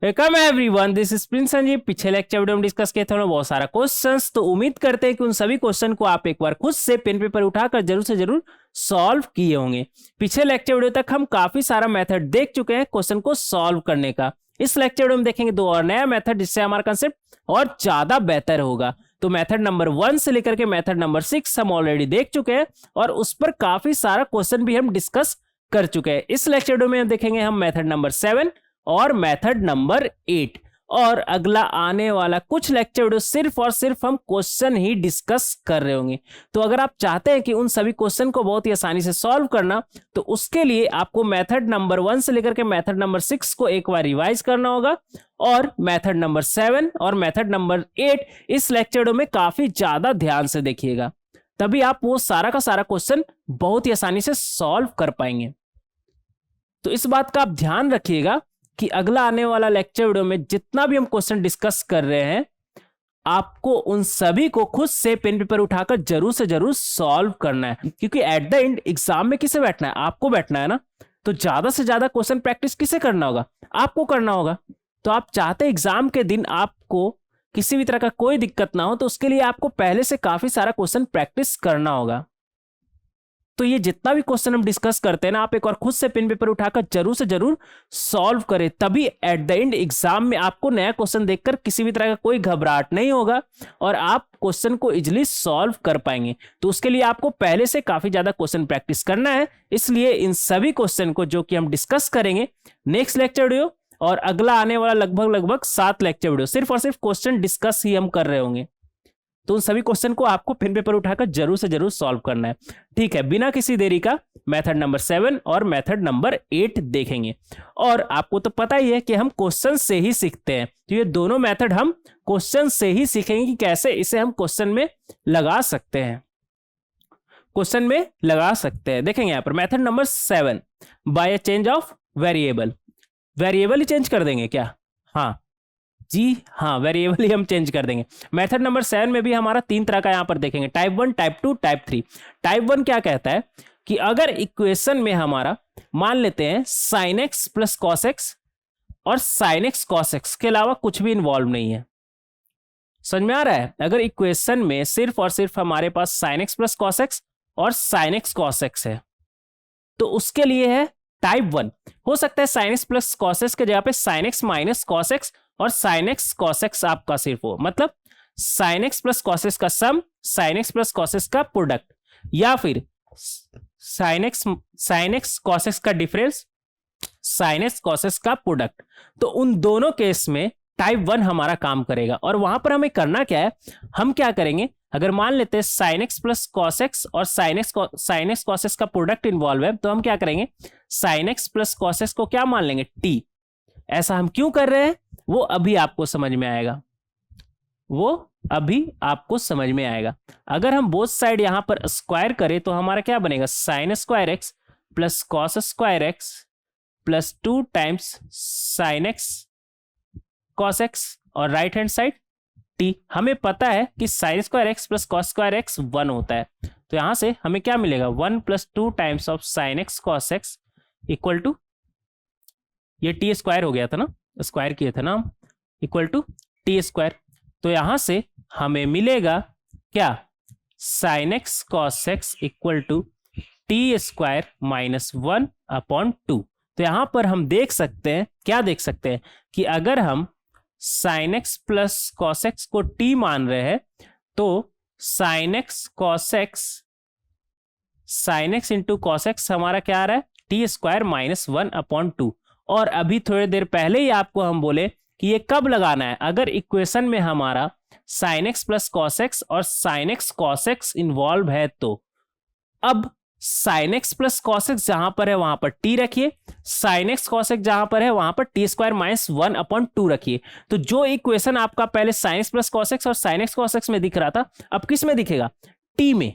Welcome everyone, this is Prince Sanjeev. पिछले lecture video में discuss किए थे बहुत सारा क्वेश्चंस, तो उम्मीद करते हैं कि उन सभी क्वेश्चन को आप एक बार खुद से पेन पेपर उठाकर जरूर से जरूर सॉल्व किए होंगे। पिछले लेक्चर वीडियो तक हम काफी सारा मेथड देख चुके हैं क्वेश्चन को सॉल्व करने का। इस लेक्चर वीडियो में देखेंगे दो और नया मेथड, जिससे हमारा कंसेप्ट और ज्यादा बेहतर होगा। तो मेथड नंबर 1 से लेकर के मेथड नंबर 6 हम ऑलरेडी देख चुके हैं और उस पर काफी सारा क्वेश्चन भी हम डिस्कस कर चुके हैं। इस लेक्चर वीडियो में देखेंगे हम मेथड नंबर 7 और मेथड नंबर 8, और अगला आने वाला कुछ लेक्चर वीडियो सिर्फ और सिर्फ हम क्वेश्चन ही डिस्कस कर रहे होंगे। तो अगर आप चाहते हैं कि उन सभी क्वेश्चन को बहुत ही आसानी से सॉल्व करना, तो उसके लिए आपको मेथड नंबर 1 से लेकर के मेथड नंबर 6 को एक बार रिवाइज करना होगा, और मेथड नंबर 7 और मेथड नंबर 8 इस लेक्चर वीडियो में काफी ज्यादा ध्यान से देखिएगा, तभी आप वो सारा का सारा क्वेश्चन बहुत ही आसानी से सॉल्व कर पाएंगे। तो इस बात का आप ध्यान रखिएगा कि अगला आने वाला लेक्चर वीडियो में जितना भी हम क्वेश्चन डिस्कस कर रहे हैं, आपको उन सभी को खुद से पेन पेपर उठाकर जरूर से जरूर सॉल्व करना है, क्योंकि एट द एंड एग्जाम में किसे बैठना है? आपको बैठना है ना। तो ज्यादा से ज्यादा क्वेश्चन प्रैक्टिस किसे करना होगा? आपको करना होगा। तो आप चाहते एग्जाम के दिन आपको किसी भी तरह का कोई दिक्कत ना हो, तो उसके लिए आपको पहले से काफी सारा क्वेश्चन प्रैक्टिस करना होगा। तो ये जितना भी क्वेश्चन हम डिस्कस करते हैं ना, आप एक बार खुद से पेन पेपर उठाकर जरूर से जरूर सॉल्व करें, तभी एट द एंड एग्जाम में आपको नया क्वेश्चन देखकर किसी भी तरह का कोई घबराहट नहीं होगा और आप क्वेश्चन को इजीली सॉल्व कर पाएंगे। तो उसके लिए आपको पहले से काफी ज्यादा क्वेश्चन प्रैक्टिस करना है। इसलिए इन सभी क्वेश्चन को जो कि हम डिस्कस करेंगे नेक्स्ट लेक्चर वीडियो और अगला आने वाला लगभग 7 लेक्चर वीडियो, सिर्फ और सिर्फ क्वेश्चन डिस्कस ही हम कर रहे होंगे। तो उन सभी क्वेश्चन को आपको पेन पेपर उठाकर जरूर से जरूर सॉल्व करना है। ठीक है, बिना किसी देरी का मेथड नंबर 7 और मेथड नंबर 8 देखेंगे। और आपको तो पता ही है कि हम क्वेश्चन से ही सीखते हैं, तो ये दोनों मेथड हम क्वेश्चन से ही सीखेंगे कि कैसे इसे हम क्वेश्चन में लगा सकते हैं। देखेंगे यहाँ पर method number 7, by change of variable. Variable he change कर देंगे क्या? हाँ जी हाँ, वेरिएबल ही हम चेंज कर देंगे। मेथड नंबर 7 में भी हमारा 3 तरह का यहां पर देखेंगे, टाइप 1, टाइप 2, टाइप 3। टाइप 1 क्या कहता है कि अगर इक्वेशन में हमारा मान लेते हैं sign x plus cos x और साइन एक्स कॉस एक्स के अलावा कुछ भी इन्वॉल्व नहीं है। समझ में आ रहा है? अगर इक्वेशन में सिर्फ और सिर्फ हमारे पास sine x plus cos x और साइन एक्स कॉस एक्स है, तो उसके लिए है टाइप 1। हो सकता है sine x plus cos x के जगह पे sine x minus cos x और साइन एक्स कॉस एक्स आपका सिर्फ हो, मतलब sine x plus cos x का sum, sine x plus cos x का प्रोडक्ट, या फिर साइन एक्स कॉस एक्स का difference, sine x cos x का प्रोडक्ट। तो उन दोनों केस में टाइप 1 हमारा काम करेगा। और वहां पर हमें करना क्या है, हम क्या करेंगे, अगर मान लेते हैं sign x plus cos x और साइन एक्स कॉस एक्स का प्रोडक्ट इन्वॉल्व है, तो हम क्या करेंगे, sign x plus cos x को क्या मान लेंगे? टी। ऐसा हम क्यों कर रहे हैं वो अभी आपको समझ में आएगा। अगर हम बोथ साइड यहां पर स्क्वायर करें तो हमारा क्या बनेगा, sine square x plus cos square x plus 2 times sine x cos x, और राइट हैंड साइड टी। हमें पता है कि sine square x plus cos square x 1 होता है, तो यहां से हमें क्या मिलेगा, 1 plus 2 times of sine x cos x equal to, ये टी स्क्वायर हो गया था ना, स्क्वायर किए थे ना हम, इक्वल टू टी स्क्वायर। तो यहां से हमें मिलेगा क्या, sine x cos x equal to T square minus 1/2। तो यहां पर हम देख सकते हैं, क्या देख सकते हैं कि अगर हम sign x plus cos x को टी मान रहे हैं, तो sine x into cos x हमारा क्या आ रहा है, टी स्क्वायर माइनस 1/2। और अभी थोड़ी देर पहले ही आपको हम बोले कि ये कब लगाना है, अगर इक्वेशन में हमारा sine x plus cos x और sine x cos x involve है। तो अब sine x plus cos x जहां पर है वहां पर टी रखिए, साइन एक्स कॉस एक्स जहां पर है वहां पर टी स्क्वायर माइनस 1/2 रखिए। तो जो इक्वेशन आपका पहले sign x plus cos x और साइन एक्स कॉस एक्स में दिख रहा था, अब किस में दिखेगा, टी में।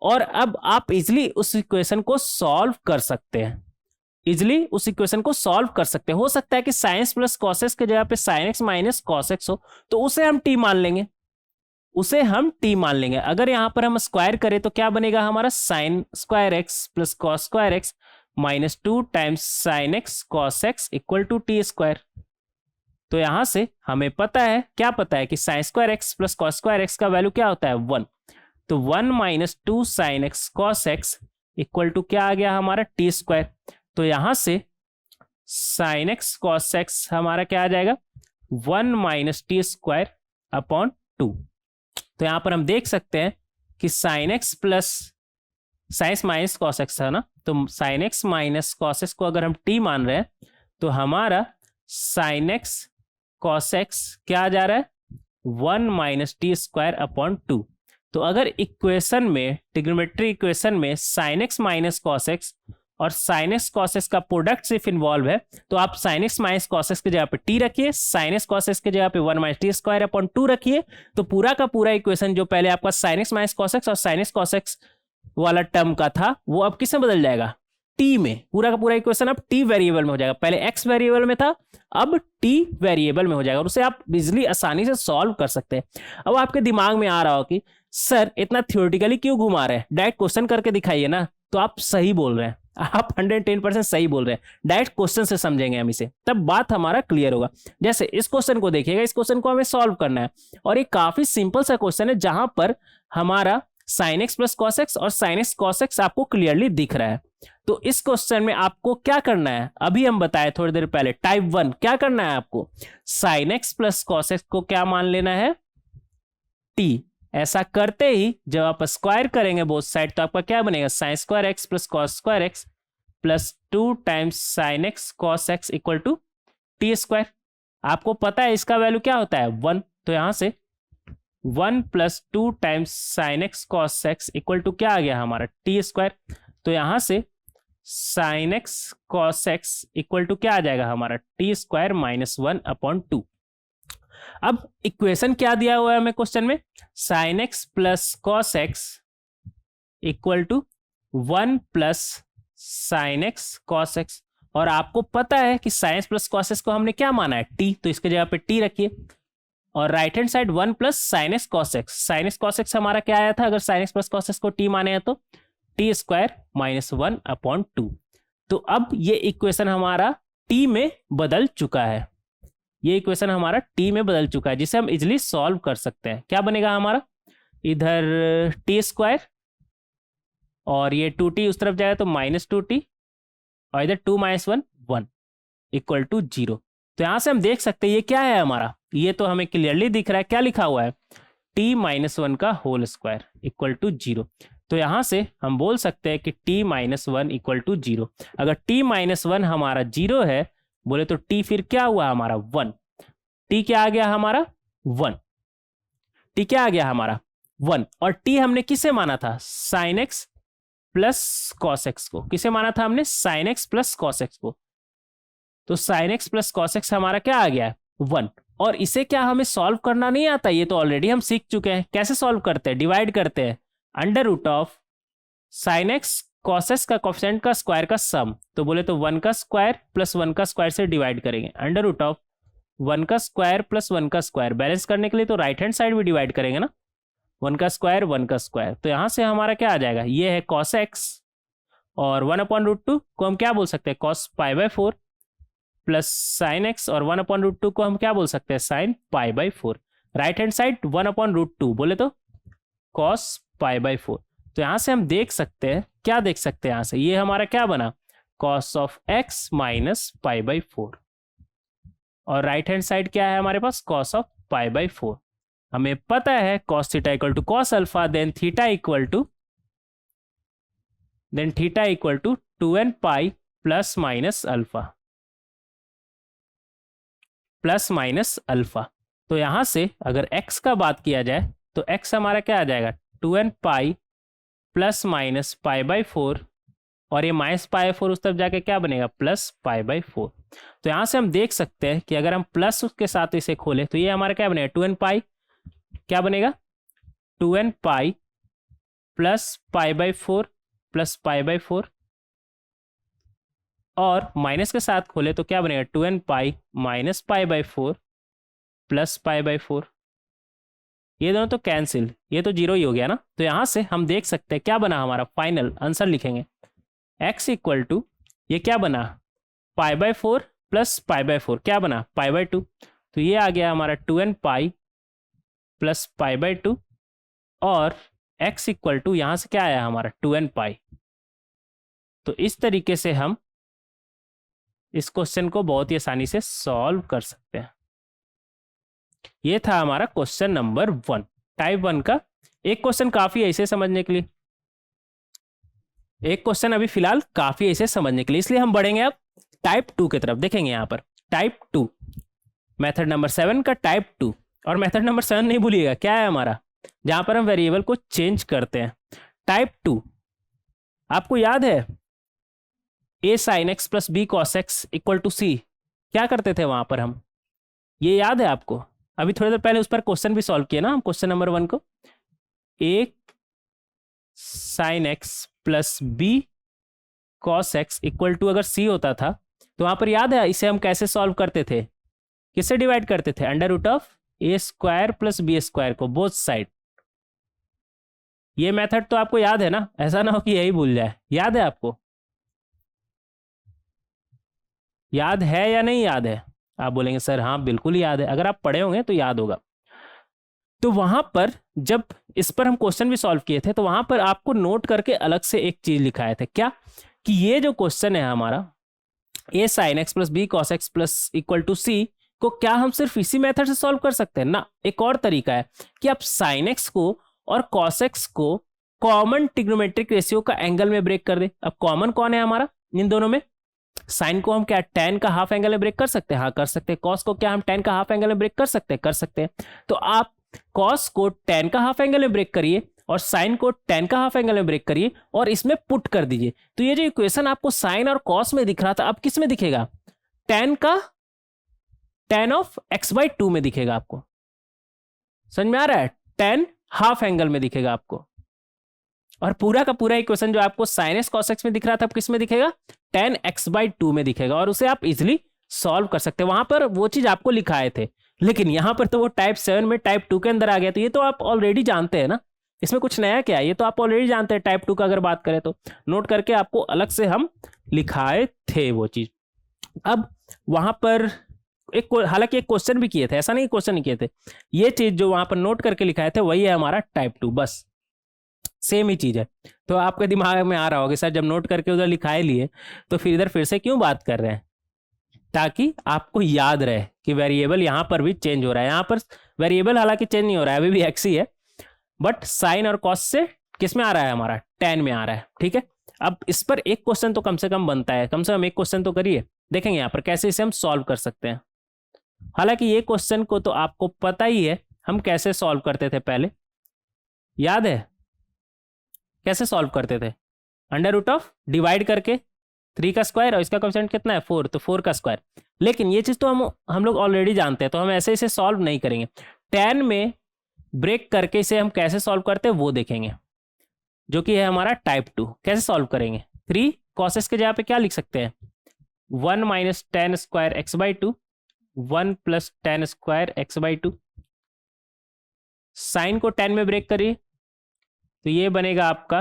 और अब आप इजिली उस इक्वेशन को सॉल्व कर सकते हैं, हो सकता है कि साइंस प्लस कॉस एक्स के जगह पे sine x minus cos x हो, तो उसे हम टी मान लेंगे। अगर यहां पर हम स्क्वायर करें तो क्या बनेगा हमारा, sine square x plus cos square x minus 2 times sine x cos x equal to T square. तो यहां से हमें पता है, क्या पता है कि sine square x plus cos square x का वैल्यू क्या होता है 1। तो 1 minus 2 sine x cos x equal to क्या आ गया हमारा टी स्क्वायर। तो यहां से साइन एक्स कॉस एक्स हमारा क्या आ जाएगा 1 माइनस टी स्क्वायर अपॉन 2। तो यहां पर हम देख सकते हैं कि sine x plus sign minus cos x है ना, तो sign x minus cos x को अगर हम टी मान रहे हैं तो हमारा साइन एक्स कॉस एक्स क्या आ जा रहा है 1 माइनस टी स्क्वायर अपॉन 2। तो अगर इक्वेशन में, ट्रिग्नोमेट्री इक्वेशन में sine x minus cos x और साइन एक्स कॉस एक्स का प्रोडक्ट सिर्फ इन्वॉल्व है, तो आप sign x minus cos x की जगह पे टी रखिए, साइन एक्स कॉस एक्स की जगह पे 1 माइनस टी स्क्वायर अपॉन 2 रखिए। तो पूरा का पूरा इक्वेशन जो पहले आपका sign x minus cos x और साइन एक्स कॉस एक्स वाला टर्म का था, वो अब किस में बदल जाएगा टी में। पूरा का पूरा इक्वेशन अब टी वेरिएबल में हो जाएगा। पहले एक्स वेरिएबल में था, अब टी वेरिएबल में हो जाएगा और उसे आप इजिली आसानी से सॉल्व कर सकते हैं। अब आपके दिमाग में आ रहा हो कि सर इतना थियोरेटिकली क्यों घुमा रहे हैं, डायरेक्ट क्वेश्चन करके दिखाइए ना। तो आप सही बोल रहे हैं, आप 110% सही बोल रहे हैं। डायरेक्ट क्वेश्चन से समझेंगे हम इसे, तब बात हमारा क्लियर होगा। जैसे इस क्वेश्चन को देखिएगा, इस क्वेश्चन को हमें सॉल्व करना है और ये काफी सिंपल सा क्वेश्चन है जहां पर हमारा sine x plus cos x और साइन एक्स कॉस एक्स आपको क्लियरली दिख रहा है। तो इस क्वेश्चन में आपको क्या करना है, अभी हम बताए थोड़ी देर पहले, टाइप 1 क्या करना है आपको, sign x plus cos x को क्या मान लेना है टी। ऐसा करते ही जब आप स्क्वायर करेंगे बोथ साइड तो आपका क्या बनेगा sine square x plus cos square x plus 2 times sine x cos x equal to T square. आपको पता है इसका वैल्यू क्या होता है 1। तो यहां से 1 plus 2 times sine x cos x equal to क्या आ गया हमारा टी स्क्वायर। तो यहां से sine x cos x equal to क्या आ जाएगा हमारा टी स्क्वायर माइनस 1 अपॉन 2। अब इक्वेशन क्या दिया हुआ है हमें क्वेश्चन में, sine x plus cos x equal to 1 plus sine x cos x, और आपको पता है कि sine x plus cos x को हमने क्या माना है टी, तो इसके जगह पे टी रखिए और right hand side 1 plus sine x cos x. Sine x cos x हमारा क्या आया था, अगर sign x plus cos x को टी माने हैं तो टी स्क्वायर माइनस 1 अपॉन 2। तो अब ये इक्वेशन हमारा टी में बदल चुका है, ये इक्वेशन हमारा टी में बदल चुका है, जिसे हम इजिली सॉल्व कर सकते हैं। क्या बनेगा हमारा, इधर टी स्क्वायर और ये 2t उस तरफ जाएगा तो माइनस 2t और इधर 2 माइनस 1 1 इक्वल टू 0। तो यहां से हम देख सकते हैं ये क्या है हमारा, ये तो हमें क्लियरली दिख रहा है, क्या लिखा हुआ है t माइनस 1 का होल स्क्वायर इक्वल टू 0। तो यहां से हम बोल सकते हैं कि t माइनस 1 इक्वल टू 0। अगर t माइनस 1 हमारा 0 है बोले तो t फिर क्या हुआ हमारा 1। t क्या आ गया हमारा 1, t क्या आ गया हमारा 1, और t हमने किसे माना था sign x plus cos x को, किसे माना था हमने sign x plus cos x को। तो sign x plus cos x हमारा क्या आ गया 1, और इसे क्या हमें सॉल्व करना नहीं आता, ये तो ऑलरेडी हम सीख चुके हैं। कैसे सॉल्व करते हैं, डिवाइड करते हैं, under root of sine x cos x का कोएफिशिएंट का स्क्वायर का सम, तो बोले तो 1 का स्क्वायर प्लस 1 का स्क्वायर से डिवाइड करेंगे, अंडर रूट ऑफ 1 का स्क्वायर प्लस 1 का स्क्वायर। बैलेंस करने के लिए तो राइट हैंड साइड भी डिवाइड करेंगे ना, 1 का स्क्वायर 1 का स्क्वायर। तो यहां से हमारा क्या आ जाएगा, ये है कॉस एक्स और 1 अपॉन रूट 2 को हम क्या बोल सकते हैं cos pi by 4 plus sine x और 1 अपॉन रूट 2 को हम क्या बोल सकते हैं sine pi by 4। Right hand side 1 upon root 2 बोले तो कॉस पाई बाई 4। तो यहां से हम देख सकते हैं, क्या देख सकते हैं यहां से, ये हमारा क्या बना cos of x minus pi by 4, और राइट हैंड साइड क्या है हमारे पास कॉस ऑफ पाई बाई 4। हमें पता है cos theta equal to cos alpha, then theta equal to 2n pi plus minus alpha. तो यहां से अगर x का बात किया जाए तो x हमारा क्या आ जाएगा 2n pi plus minus pi by 4, और ये माइनस पाई 4 उस तरफ जाके क्या बनेगा प्लस पाई बाई 4। तो यहां से हम देख सकते हैं कि अगर हम प्लस के साथ इसे खोले तो ये हमारा क्या बनेगा 2n पाई, क्या बनेगा 2n pi plus pi by 4 plus pi by 4, और माइनस के साथ खोले तो क्या बनेगा 2n pi minus pi by 4 plus pi by 4। ये दोनों तो कैंसिल, ये तो 0 ही हो गया ना। तो यहां से हम देख सकते हैं क्या बना हमारा, फाइनल आंसर लिखेंगे x इक्वल टू, ये क्या बना पाई बाई 4 प्लस पाई बाई 4 क्या बना पाई बाई 2। तो ये आ गया हमारा 2n pi plus pi by 2 और x इक्वल टू यहाँ से क्या आया हमारा 2n पाई। तो इस तरीके से हम इस क्वेश्चन को बहुत ही आसानी से सॉल्व कर सकते हैं। ये था हमारा क्वेश्चन नंबर 1 टाइप 1 का। एक क्वेश्चन काफी ऐसे समझने के लिए, एक क्वेश्चन अभी फिलहाल काफी ऐसे समझने के लिए, इसलिए हम बढ़ेंगे अब टाइप 2 की तरफ। देखेंगे यहाँ पर टाइप 2 मेथड नंबर 7 का टाइप 2। और मेथड नंबर 7 नहीं भूलिएगा, क्या है हमारा, जहां पर हम वेरिएबल को चेंज करते हैं। टाइप 2 आपको याद है a sin x plus b cos x equal to c, क्या करते थे वहां पर हम, ये याद है आपको? अभी थोड़ी देर पहले उस पर क्वेश्चन भी सॉल्व किया ना हम, क्वेश्चन नंबर 1 को। a sin x plus b cos x equal to अगर c होता था तो वहां पर याद है इसे हम कैसे सॉल्व करते थे, किससे डिवाइड करते थे, under root of a square plus b square को बोथ साइड। ये मेथड तो आपको याद है ना, ऐसा ना हो कि यही भूल जाए। याद है आपको, याद है या नहीं याद है? आप बोलेंगे सर हाँ बिल्कुल याद है, अगर आप पढ़े होंगे तो याद होगा। तो वहां पर जब इस पर हम क्वेश्चन भी सॉल्व किए थे तो वहां पर आपको नोट करके अलग से एक चीज लिखाए थे, क्या कि ये जो क्वेश्चन है हमारा a sin x plus b cos x plus equal to c को क्या हम सिर्फ इसी मेथड से सॉल्व कर सकते हैं ना? एक और तरीका है कि आप sin x को और cos x को कॉमन ट्रिग्नोमेट्रिक रेशियो का एंगल में ब्रेक कर दे। अब कॉमन कौन है हमारा इन दोनों में? साइन को हम क्या tan का हाफ एंगल में ब्रेक कर सकते हैं? हाँ कर सकते हैं। कॉस को क्या हम tan का हाफ एंगल में ब्रेक कर सकते हैं? कर सकते हैं। तो आप कॉस को tan का हाफ एंगल में ब्रेक करिए और साइन को tan का हाफ एंगल में ब्रेक करिए और इसमें पुट कर दीजिए। तो ये जो इक्वेशन आपको साइन और कॉस में दिख रहा था अब किस में दिखेगा? tan ऑफ x बाई 2 में दिखेगा आपको। समझ में आ रहा है? tan हाफ एंगल में दिखेगा आपको। और पूरा का पूरा इक्वेशन जो आपको sin x cos x में दिख रहा था अब किस में दिखेगा? tan x बाई 2 में दिखेगा और उसे आप इजिली सॉल्व कर सकते हैं। वहां पर वो चीज आपको लिखाए थे, लेकिन यहां पर तो वो टाइप 7 में टाइप 2 के अंदर आ गया। तो ये तो आप ऑलरेडी जानते हैं ना, इसमें कुछ नया क्या है, ये तो आप ऑलरेडी जानते हैं। टाइप 2 का अगर बात करें तो नोट करके आपको अलग से हम लिखाए थे वो चीज। अब वहां पर हालांकि एक क्वेश्चन भी किए थे, ऐसा नहीं क्वेश्चन नहीं किए थे। ये चीज जो वहां पर नोट करके लिखाए थे वही है हमारा टाइप 2, बस सेम ही चीज है। तो आपके दिमाग में आ रहा होगा सर जब नोट करके उधर लिखाए लिए तो फिर इधर फिर से क्यों बात कर रहे हैं, ताकि आपको याद रहे कि वेरिएबल यहां पर भी चेंज हो रहा है। यहां पर वेरिएबल हालांकि चेंज नहीं हो रहा है, अभी भी एक्स ही है, बट साइन और कॉस से किस में आ रहा है हमारा? tan में आ रहा है। ठीक है, अब इस पर एक क्वेश्चन तो कम से कम बनता है, कम से कम एक क्वेश्चन तो करिए। देखेंगे यहाँ पर कैसे इसे हम सॉल्व कर सकते हैं। हालांकि ये क्वेश्चन को तो आपको पता ही है हम कैसे सॉल्व करते थे पहले, याद है कैसे सॉल्व करते थे? अंडर रूट ऑफ डिवाइड करके 3 का स्क्वायर और इसका कोएफिशिएंट कितना है 4, तो 4 का स्क्वायर। लेकिन ये चीज तो हम लोग ऑलरेडी जानते हैं, तो हम ऐसे इसे सॉल्व नहीं करेंगे। tan में ब्रेक करके इसे हम कैसे सॉल्व करते हैं वो देखेंगे, जो कि है हमारा टाइप 2। कैसे सॉल्व करेंगे? 3 cos x के जगह पे क्या लिख सकते हैं? 1 minus tan square x by 2, 1 plus tan square x by 2। Sine को tan में ब्रेक करिए तो ये बनेगा आपका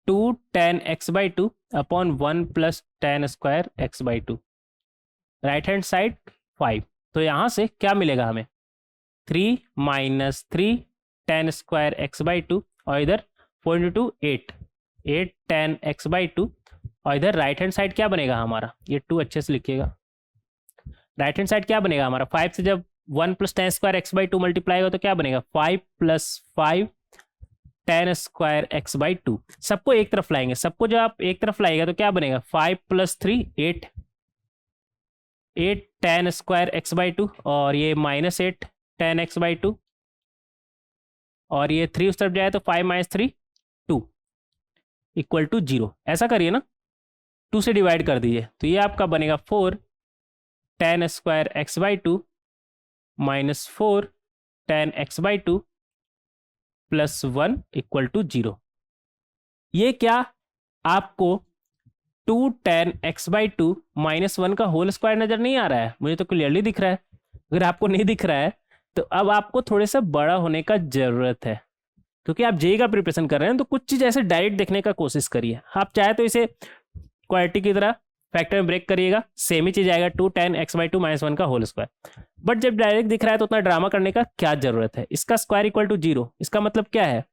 2 tan x by 2 upon 1 plus tan square x by 2। Right hand side 5, तो यहां से क्या मिलेगा हमें? 3 minus 3 tan square x by 2 और इधर 4 इंटू 8 tan x बाई 2 और इधर राइट हैंड साइड क्या बनेगा हमारा? ये 2 अच्छे से लिखिएगा। राइट हैंड साइड क्या बनेगा हमारा? 5 से जब 1 plus tan square x by 2 multiply होगा तो क्या बनेगा? 5 plus 5 tan square x by 2। सबको एक तरफ लाएंगे, सबको जब आप एक तरफ लाएगा तो क्या बनेगा? 5 plus 3 8 tan square x by 2 और ये माइनस 8 tan x बाई 2 और ये 3 उस तरफ जाए तो 5 माइनस 3 2 इक्वल टू 0। ऐसा करिए ना, 2 से डिवाइड कर दीजिए तो ये आपका बनेगा 4 tan square x by 2 minus 4 tan x by 2 plus 1 equal to 0। ये क्या आपको 2 tan x बाई 2 माइनस 1 का होल स्क्वायर नजर नहीं आ रहा है? मुझे तो क्लियरली दिख रहा है। अगर आपको नहीं दिख रहा है तो अब आपको थोड़े से बड़ा होने का जरूरत है, क्योंकि आप जेई का प्रिपरेशन कर रहे हैं तो कुछ चीज ऐसे डायरेक्ट देखने का कोशिश करिए। आप चाहे तो इसे क्वाड्रेटिक की तरह फैक्टर में ब्रेक करिएगा सेम ही चीज आएगा 2 tan x/2 -1 का होल स्क्वायर। बट जब डायरेक्ट दिख रहा है तो उतना ड्रामा करने का क्या जरूरत है। इसका स्क्वायर इक्वल टू 0, इसका मतलब क्या है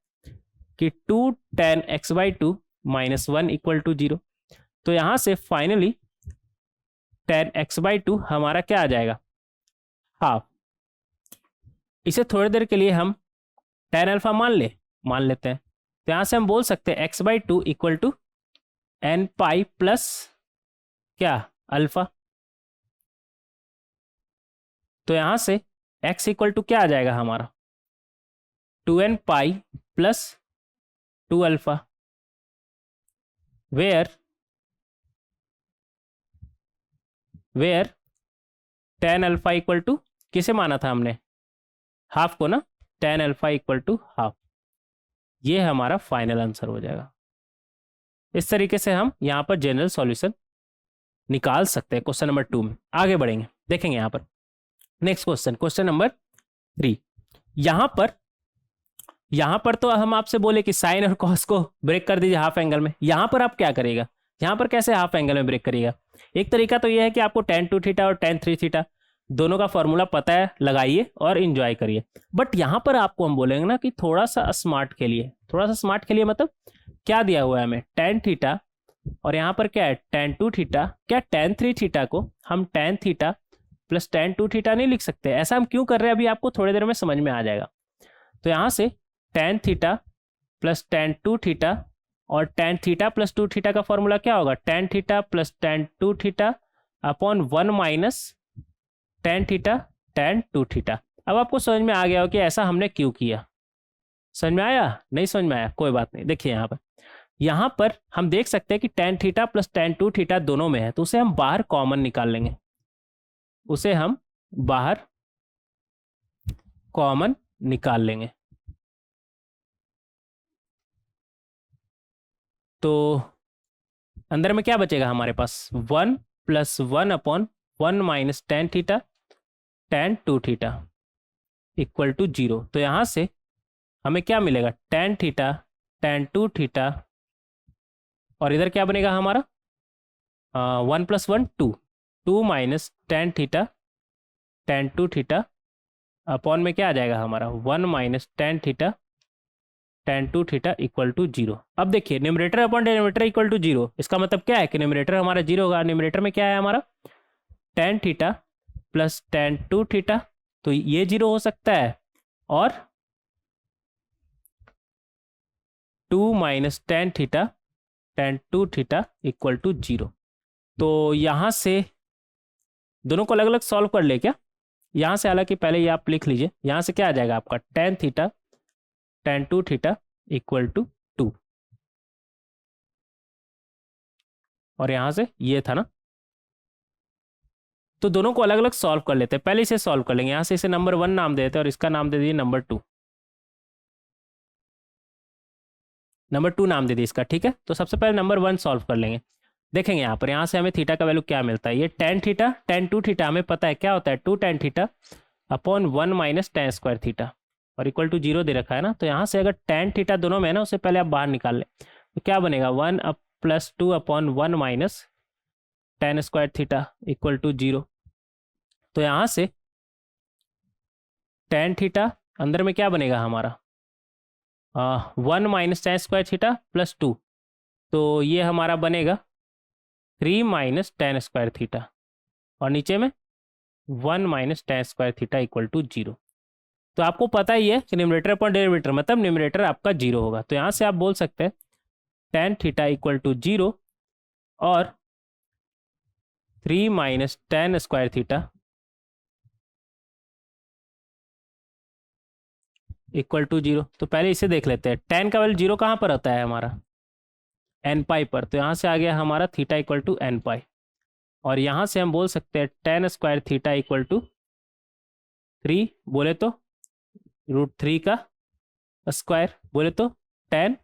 कि 2 tan x/2 -1 इक्वल टू 0। तो यहां से फाइनली tan x/2 हमारा क्या आ जाएगा, हाफ। इसे थोड़ी देर के लिए हम tan अल्फा मान लेते हैं। तो यहां से हम बोल सकते हैं x/2 equal to n pi plus क्या, अल्फा। तो यहां से x इक्वल टू क्या आ जाएगा हमारा 2n pi plus 2 alpha, where tan alpha equal to किसे माना था हमने, हाफ को ना, tan alpha equal to half. ये हमारा फाइनल आंसर हो जाएगा। इस तरीके से हम यहाँ पर जनरल सॉल्यूशन निकाल सकते हैं क्वेश्चन नंबर 2 में। आगे बढ़ेंगे, देखेंगे यहाँ पर नेक्स्ट क्वेश्चन नंबर 3। यहाँ पर तो हम आपसे बोले कि साइन और कॉस को ब्रेक कर दीजिए हाफ एंगल में। यहाँ पर आप क्या करेगा, यहाँ पर कैसे हाफ एंगल में ब्रेक करिएगा। एक तरीका तो यह है कि आपको tan 2 थीटा और tan 3 थीटा दोनों का फॉर्मूला पता है, लगाइए और इंजॉय करिए। बट यहाँ पर आपको हम बोलेंगे ना कि थोड़ा सा स्मार्ट खेलिए, मतलब क्या दिया हुआ है हमें tan थीटा और यहाँ पर क्या है tan 2 थीटा। क्या tan 3 थीटा को हम tan theta plus tan 2 theta नहीं लिख सकते। ऐसा हम क्यों कर रहे हैं अभी आपको थोड़ी देर में समझ में आ जाएगा। तो यहाँ से tan theta plus tan 2 theta और tan थीटा प्लस 2 थीटा का फॉर्मूला क्या होगा, tan theta plus tan 2 theta upon 1 minus tan theta tan 2 theta. अब आपको समझ में आ गया हो कि ऐसा हमने क्यों किया। समझ में आया, नहीं समझ में आया कोई बात नहीं। देखिए यहाँ पर हम देख सकते हैं कि tan theta plus tan 2 theta दोनों में है, तो उसे हम बाहर कॉमन निकाल लेंगे, उसे हम बाहर कॉमन निकाल लेंगे। तो अंदर में क्या बचेगा हमारे पास 1 plus 1 upon 1 minus tan theta tan 2 theta equal to 0। तो यहाँ से हमें क्या मिलेगा tan थीटा tan 2 थीटा और इधर क्या बनेगा हमारा 1 plus 1 2 minus tan theta tan 2 theta upon में क्या आ जाएगा हमारा 1 minus tan theta tan 2 theta equal to 0। अब देखिए numerator upon denominator equal to 0, इसका मतलब क्या है कि न्यूमरेटर हमारा 0 होगा। न्यूमरेटर में क्या है हमारा tan theta plus tan 2 theta, तो ये 0 हो सकता है, और 2 minus tan theta tan 2 theta equal to 0। तो यहाँ से दोनों को अलग अलग सॉल्व कर ले क्या। यहाँ से हालांकि पहले ये आप लिख लीजिए, यहाँ से क्या आ जाएगा आपका tan theta tan 2 theta equal to 2, और यहाँ से ये था ना। तो दोनों को अलग अलग सॉल्व कर लेते हैं। पहले इसे सॉल्व कर लेंगे, यहाँ से इसे नंबर 1 नाम दे देते हैं और इसका नाम दे दीजिए नंबर 2, नाम दे दीजिए इसका, ठीक है। तो सबसे पहले नंबर 1 सॉल्व कर लेंगे। देखेंगे यहाँ से हमें थीटा का वैल्यू क्या मिलता है। ये tan थीटा tan 2 थीटा हमें पता है क्या होता है 2 tan theta upon 1 minus tan square theta और इक्वल टू 0 दे रखा है ना। तो यहाँ से अगर tan थीटा दोनों में है ना, उसे पहले आप बाहर निकाल लें, तो क्या बनेगा 1 plus 2 upon 1 minus tan square theta equal to 0। तो यहाँ से tan थीटा अंदर में क्या बनेगा हमारा 1 minus tan square theta plus 2, तो ये हमारा बनेगा 3 माइनस tan स्क्वायर थीटा, और नीचे में 1 minus tan square theta equal to 0। तो आपको पता ही है कि न्यूमरेटर अपॉन डिनोमिनेटर मतलब न्यूमरेटर आपका 0 होगा। तो यहाँ से आप बोल सकते हैं tan थीटा इक्वल टू 0 और 3 minus tan square theta equal to 0। तो पहले इसे देख लेते हैं, tan का वैल्यू 0 कहाँ पर होता है हमारा n पाई पर। तो यहाँ से आ गया हमारा theta equal to n pi, और यहाँ से हम बोल सकते हैं tan square theta equal to 3 बोले तो √3 का स्क्वायर, बोले तो tan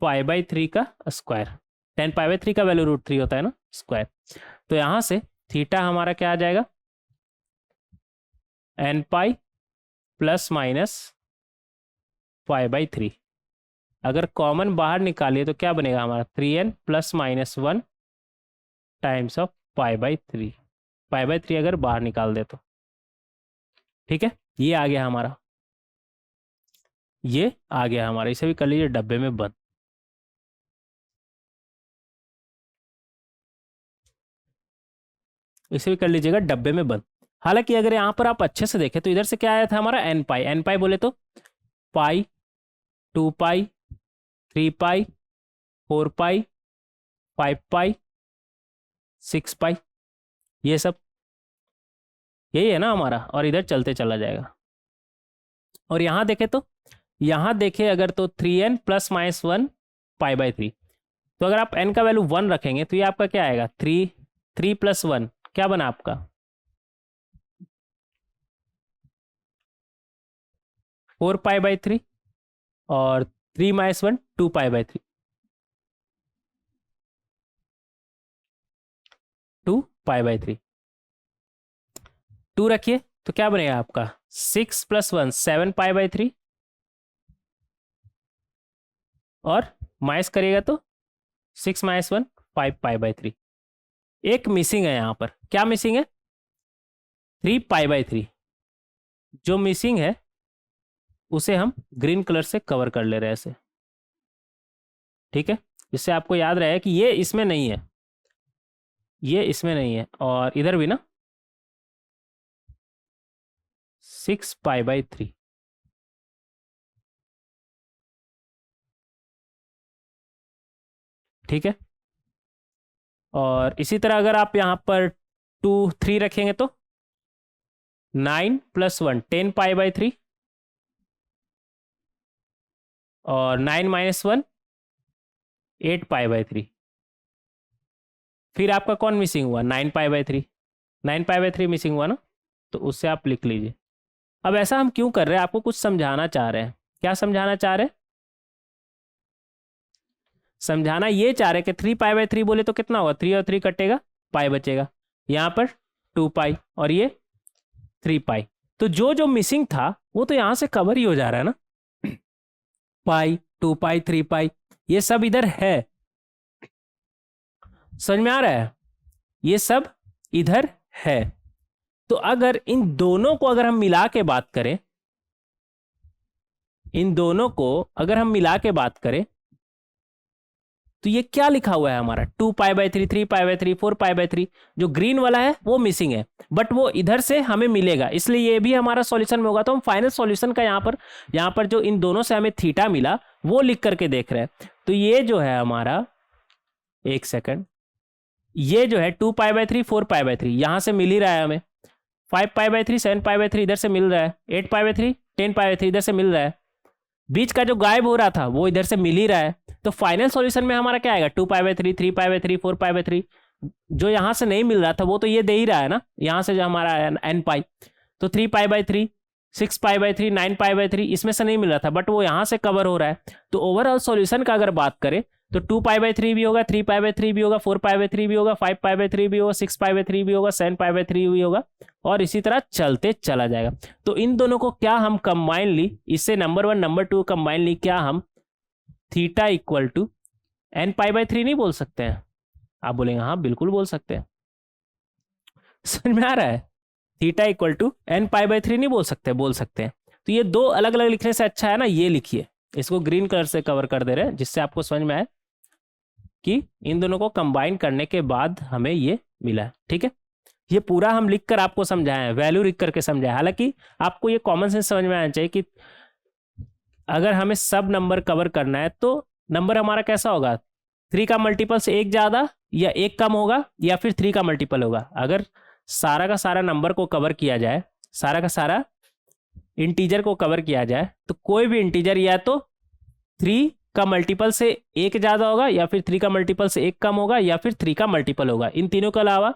π/3 का स्क्वायर। tan π/3 का वैल्यू √3 होता है ना, स्क्वायर। तो यहाँ से थीटा हमारा क्या आ जाएगा n पाई प्लस माइनस π/3। अगर कॉमन बाहर निकालिए तो क्या बनेगा हमारा 3n plus minus 1 times of π/3, π/3 अगर बाहर निकाल दे तो, ठीक है। ये आ गया हमारा, ये आ गया हमारा। इसे भी कर लीजिए डब्बे में बंद। इसे भी कर लीजिएगा डब्बे में बंद। हालांकि अगर यहाँ पर आप अच्छे से देखें तो इधर से क्या आया था हमारा n पाई बोले तो पाई, 2 पाई, 3 पाई, 4 पाई, 5 पाई, 6 पाई, ये सब यही है ना हमारा, और इधर चलते चला जाएगा। और यहाँ देखें तो, यहाँ देखें अगर तो 3n + -1 π/3, तो अगर आप n का वैल्यू 1 रखेंगे तो ये आपका क्या आएगा, 3 + 1 क्या बना आपका 4 π/3, और 3 - 1 2 π/3, 2 π/3, 2 रखिए तो क्या बनेगा आपका 6 + 1 7 π/3, और माइनस करिएगा तो 6 - 1 5 π/3। एक मिसिंग है यहाँ पर, क्या मिसिंग है 3 π/3। जो मिसिंग है उसे हम ग्रीन कलर से कवर कर ले रहे हैं ऐसे, ठीक है। इससे आपको याद रहे कि ये इसमें नहीं है, ये इसमें नहीं है, और इधर भी ना 6 π/3, ठीक है। और इसी तरह अगर आप यहाँ पर 2 3 रखेंगे तो 9 + 1 10 π/3, और 9 - 1 8 π/3। फिर आपका कौन मिसिंग हुआ 9 π/3, 9 π/3 मिसिंग हुआ ना, तो उससे आप लिख लीजिए। अब ऐसा हम क्यों कर रहे हैं, आपको कुछ समझाना चाह रहे हैं। क्या समझाना चाह रहे हैं, समझाना ये चाह रहे हैं कि 3 π/3 बोले तो कितना होगा, 3 और 3 कटेगा, पाई बचेगा, यहाँ पर 2 पाई और ये 3 पाई। तो जो जो मिसिंग था वो तो यहाँ से कवर ही हो जा रहा है ना, पाई 2 पाई 3 पाई ये सब इधर है, समझ में आ रहा है, ये सब इधर है। तो अगर इन दोनों को अगर हम मिला के बात करें, इन दोनों को अगर हम मिला के बात करें तो ये क्या लिखा हुआ है हमारा 2 π/3 3 π/3 4 π/3। जो ग्रीन वाला है वो मिसिंग है, बट वो इधर से हमें मिलेगा, इसलिए ये भी हमारा सॉल्यूशन में होगा। तो हम फाइनल सॉल्यूशन का यहाँ पर जो इन दोनों से हमें थीटा मिला वो लिख करके देख रहे हैं। तो ये जो है हमारा, एक सेकंड, ये जो है 2 π/3 4 π/3 यहाँ से मिल ही रहा है हमें, 5 π/3 7 π/3 इधर से मिल रहा है, 8 π/3 10 π/3 इधर से मिल रहा है, बीच का जो गायब हो रहा था वो इधर से मिल ही रहा है। तो फाइनल सॉल्यूशन में हमारा क्या आएगा 2 π/3 3 π/3 4 π/3। जो यहाँ से नहीं मिल रहा था वो तो ये दे ही रहा है ना, यहाँ से जो हमारा n पाई, तो 3 π/3 6 π/3 9 π/3 इसमें से नहीं मिल रहा था, बट वो यहाँ से कवर हो रहा है। तो ओवरऑल सॉल्यूशन का अगर बात करें तो 2 π/3 भी होगा, 3 π/3 भी होगा, 4 π/3 भी होगा, 5 π/3 भी होगा, 6 π/3 भी होगा, 7 π/3 भी होगा, और इसी तरह चलते चला जाएगा। तो इन दोनों को क्या हम कंबाइनली, इससे नंबर 1 नंबर 2 कंबाइनली क्या हम थीटा इक्वल टू n π/3 नहीं बोल सकते हैं? आप बोलेंगे हाँ बिल्कुल बोल सकते हैं, समझ में आ रहा है, थीटा इक्वल टू n π/3 नहीं बोल सकते, बोल सकते हैं। तो ये दो अलग अलग लिखने से अच्छा है ना, ये लिखिए, इसको ग्रीन कलर से कवर कर दे रहे हैं जिससे आपको समझ में आए कि इन दोनों को कंबाइन करने के बाद हमें ये मिला है, ठीक है। ये पूरा हम लिखकर आपको समझाए हैं, वैल्यू लिख करके समझाए। हालांकि आपको ये कॉमन सेंस समझ में आना चाहिए कि अगर हमें सब नंबर कवर करना है तो नंबर हमारा कैसा होगा, 3 का मल्टीपल से 1 ज़्यादा या 1 कम होगा, या फिर 3 का मल्टीपल होगा। अगर सारा का सारा नंबर को कवर किया जाए, सारा का सारा इंटीजर को कवर किया जाए, तो कोई भी इंटीजर या तो 3 का मल्टीपल से 1 ज़्यादा होगा, या फिर 3 का मल्टीपल से 1 कम होगा, या फिर 3 का मल्टीपल होगा। इन तीनों के अलावा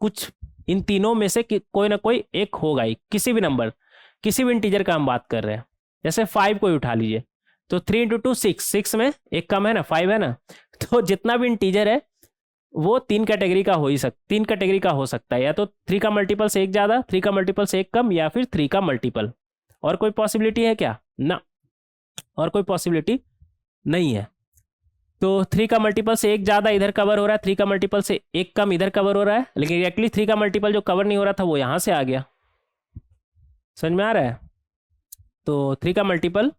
कुछ, इन तीनों में से कोई ना कोई एक होगा ही, किसी भी नंबर, किसी भी इंटीजर का हम बात कर रहे हैं। जैसे 5 को उठा लीजिए, तो 3 × 2 6, 6 में एक कम है ना, 5 है ना। तो जितना भी इंटीजर है वो 3 कैटेगरी का हो ही 3 कैटेगरी का हो सकता है, या तो 3 का मल्टीपल से 1 ज़्यादा, 3 का मल्टीपल से 1 कम, या फिर 3 का मल्टीपल। और कोई पॉसिबिलिटी है क्या? ना, और कोई पॉसिबिलिटी नहीं है। तो 3 का मल्टीपल से एक ज़्यादा इधर कवर हो रहा है, 3 का मल्टीपल से एक कम इधर कवर हो रहा है, लेकिन एक्चुअली 3 का मल्टीपल जो कवर नहीं हो रहा था वो यहाँ से आ गया। समझ में आ रहा है? तो 3 का मल्टीपल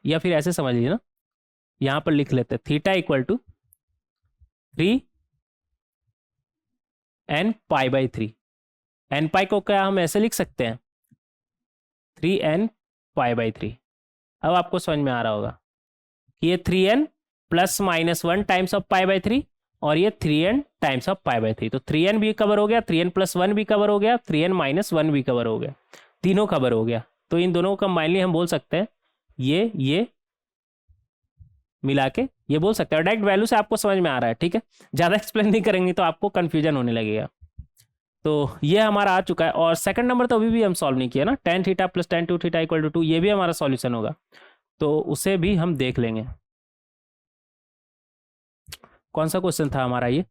या फिर ऐसे समझ लीजिए ना, यहाँ पर लिख लेते हैं theta equal to 3 n pi by 3। N pi को क्या हम ऐसे लिख सकते हैं 3n पाई बाई 3। अब आपको समझ में आ रहा होगा कि ये 3n plus minus 1 times of pi by 3 और ये 3n times of pi by 3। तो 3n भी कवर हो गया, 3n प्लस 1 भी कवर हो गया, 3n माइनस 1 भी कवर हो गया, तीनों कवर हो गया। तो इन दोनों को कंबाइनली हम बोल सकते हैं ये मिला के ये बोल सकते हैं। डायरेक्ट वैल्यू से आपको समझ में आ रहा है, ठीक है। ज़्यादा एक्सप्लेन नहीं करेंगे तो आपको कन्फ्यूजन होने लगेगा। तो ये हमारा आ चुका है। और सेकंड नंबर तो अभी भी हम सॉल्व नहीं किया ना, tan theta plus tan 2 theta equal to 2, ये भी हमारा सॉल्यूशन होगा, तो उसे भी हम देख लेंगे। कौन सा क्वेश्चन था हमारा ये?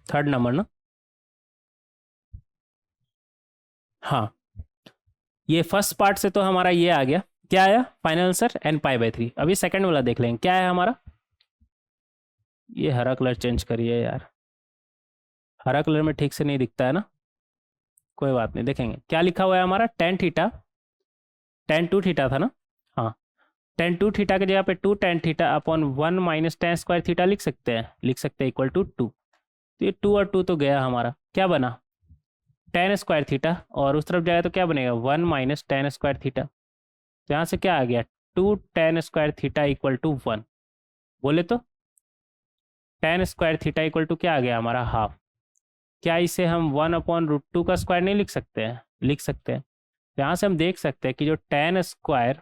थर्ड नंबर ना? हाँ, ये फर्स्ट पार्ट से तो हमारा ये आ गया। क्या आया final answer? n pi by 3। अभी सेकंड वाला देख लेंगे क्या है हमारा। ये हरा कलर चेंज करिए यार, हरा कलर में ठीक से नहीं दिखता है ना, कोई बात नहीं, देखेंगे क्या लिखा हुआ है हमारा। tan थीटा, tan 2 थीटा था ना, हाँ, tan 2 थीटा की जगह पे 2 tan theta upon 1 minus tan square theta लिख सकते हैं इक्वल टू 2। तो ये 2 और 2 तो गया हमारा, क्या बना tan स्क्वायर थीटा, और उस तरफ जाएगा तो क्या बनेगा 1 माइनस tan स्क्वायर थीटा। तो यहाँ से क्या आ गया 2 tan square theta equal to 1। बोले तो tan square theta equal to क्या आ गया हमारा हाफ। क्या इसे हम 1 अपॉन रूट 2 का स्क्वायर नहीं लिख सकते हैं? लिख सकते हैं। तो यहाँ से हम देख सकते हैं कि जो tan स्क्वायर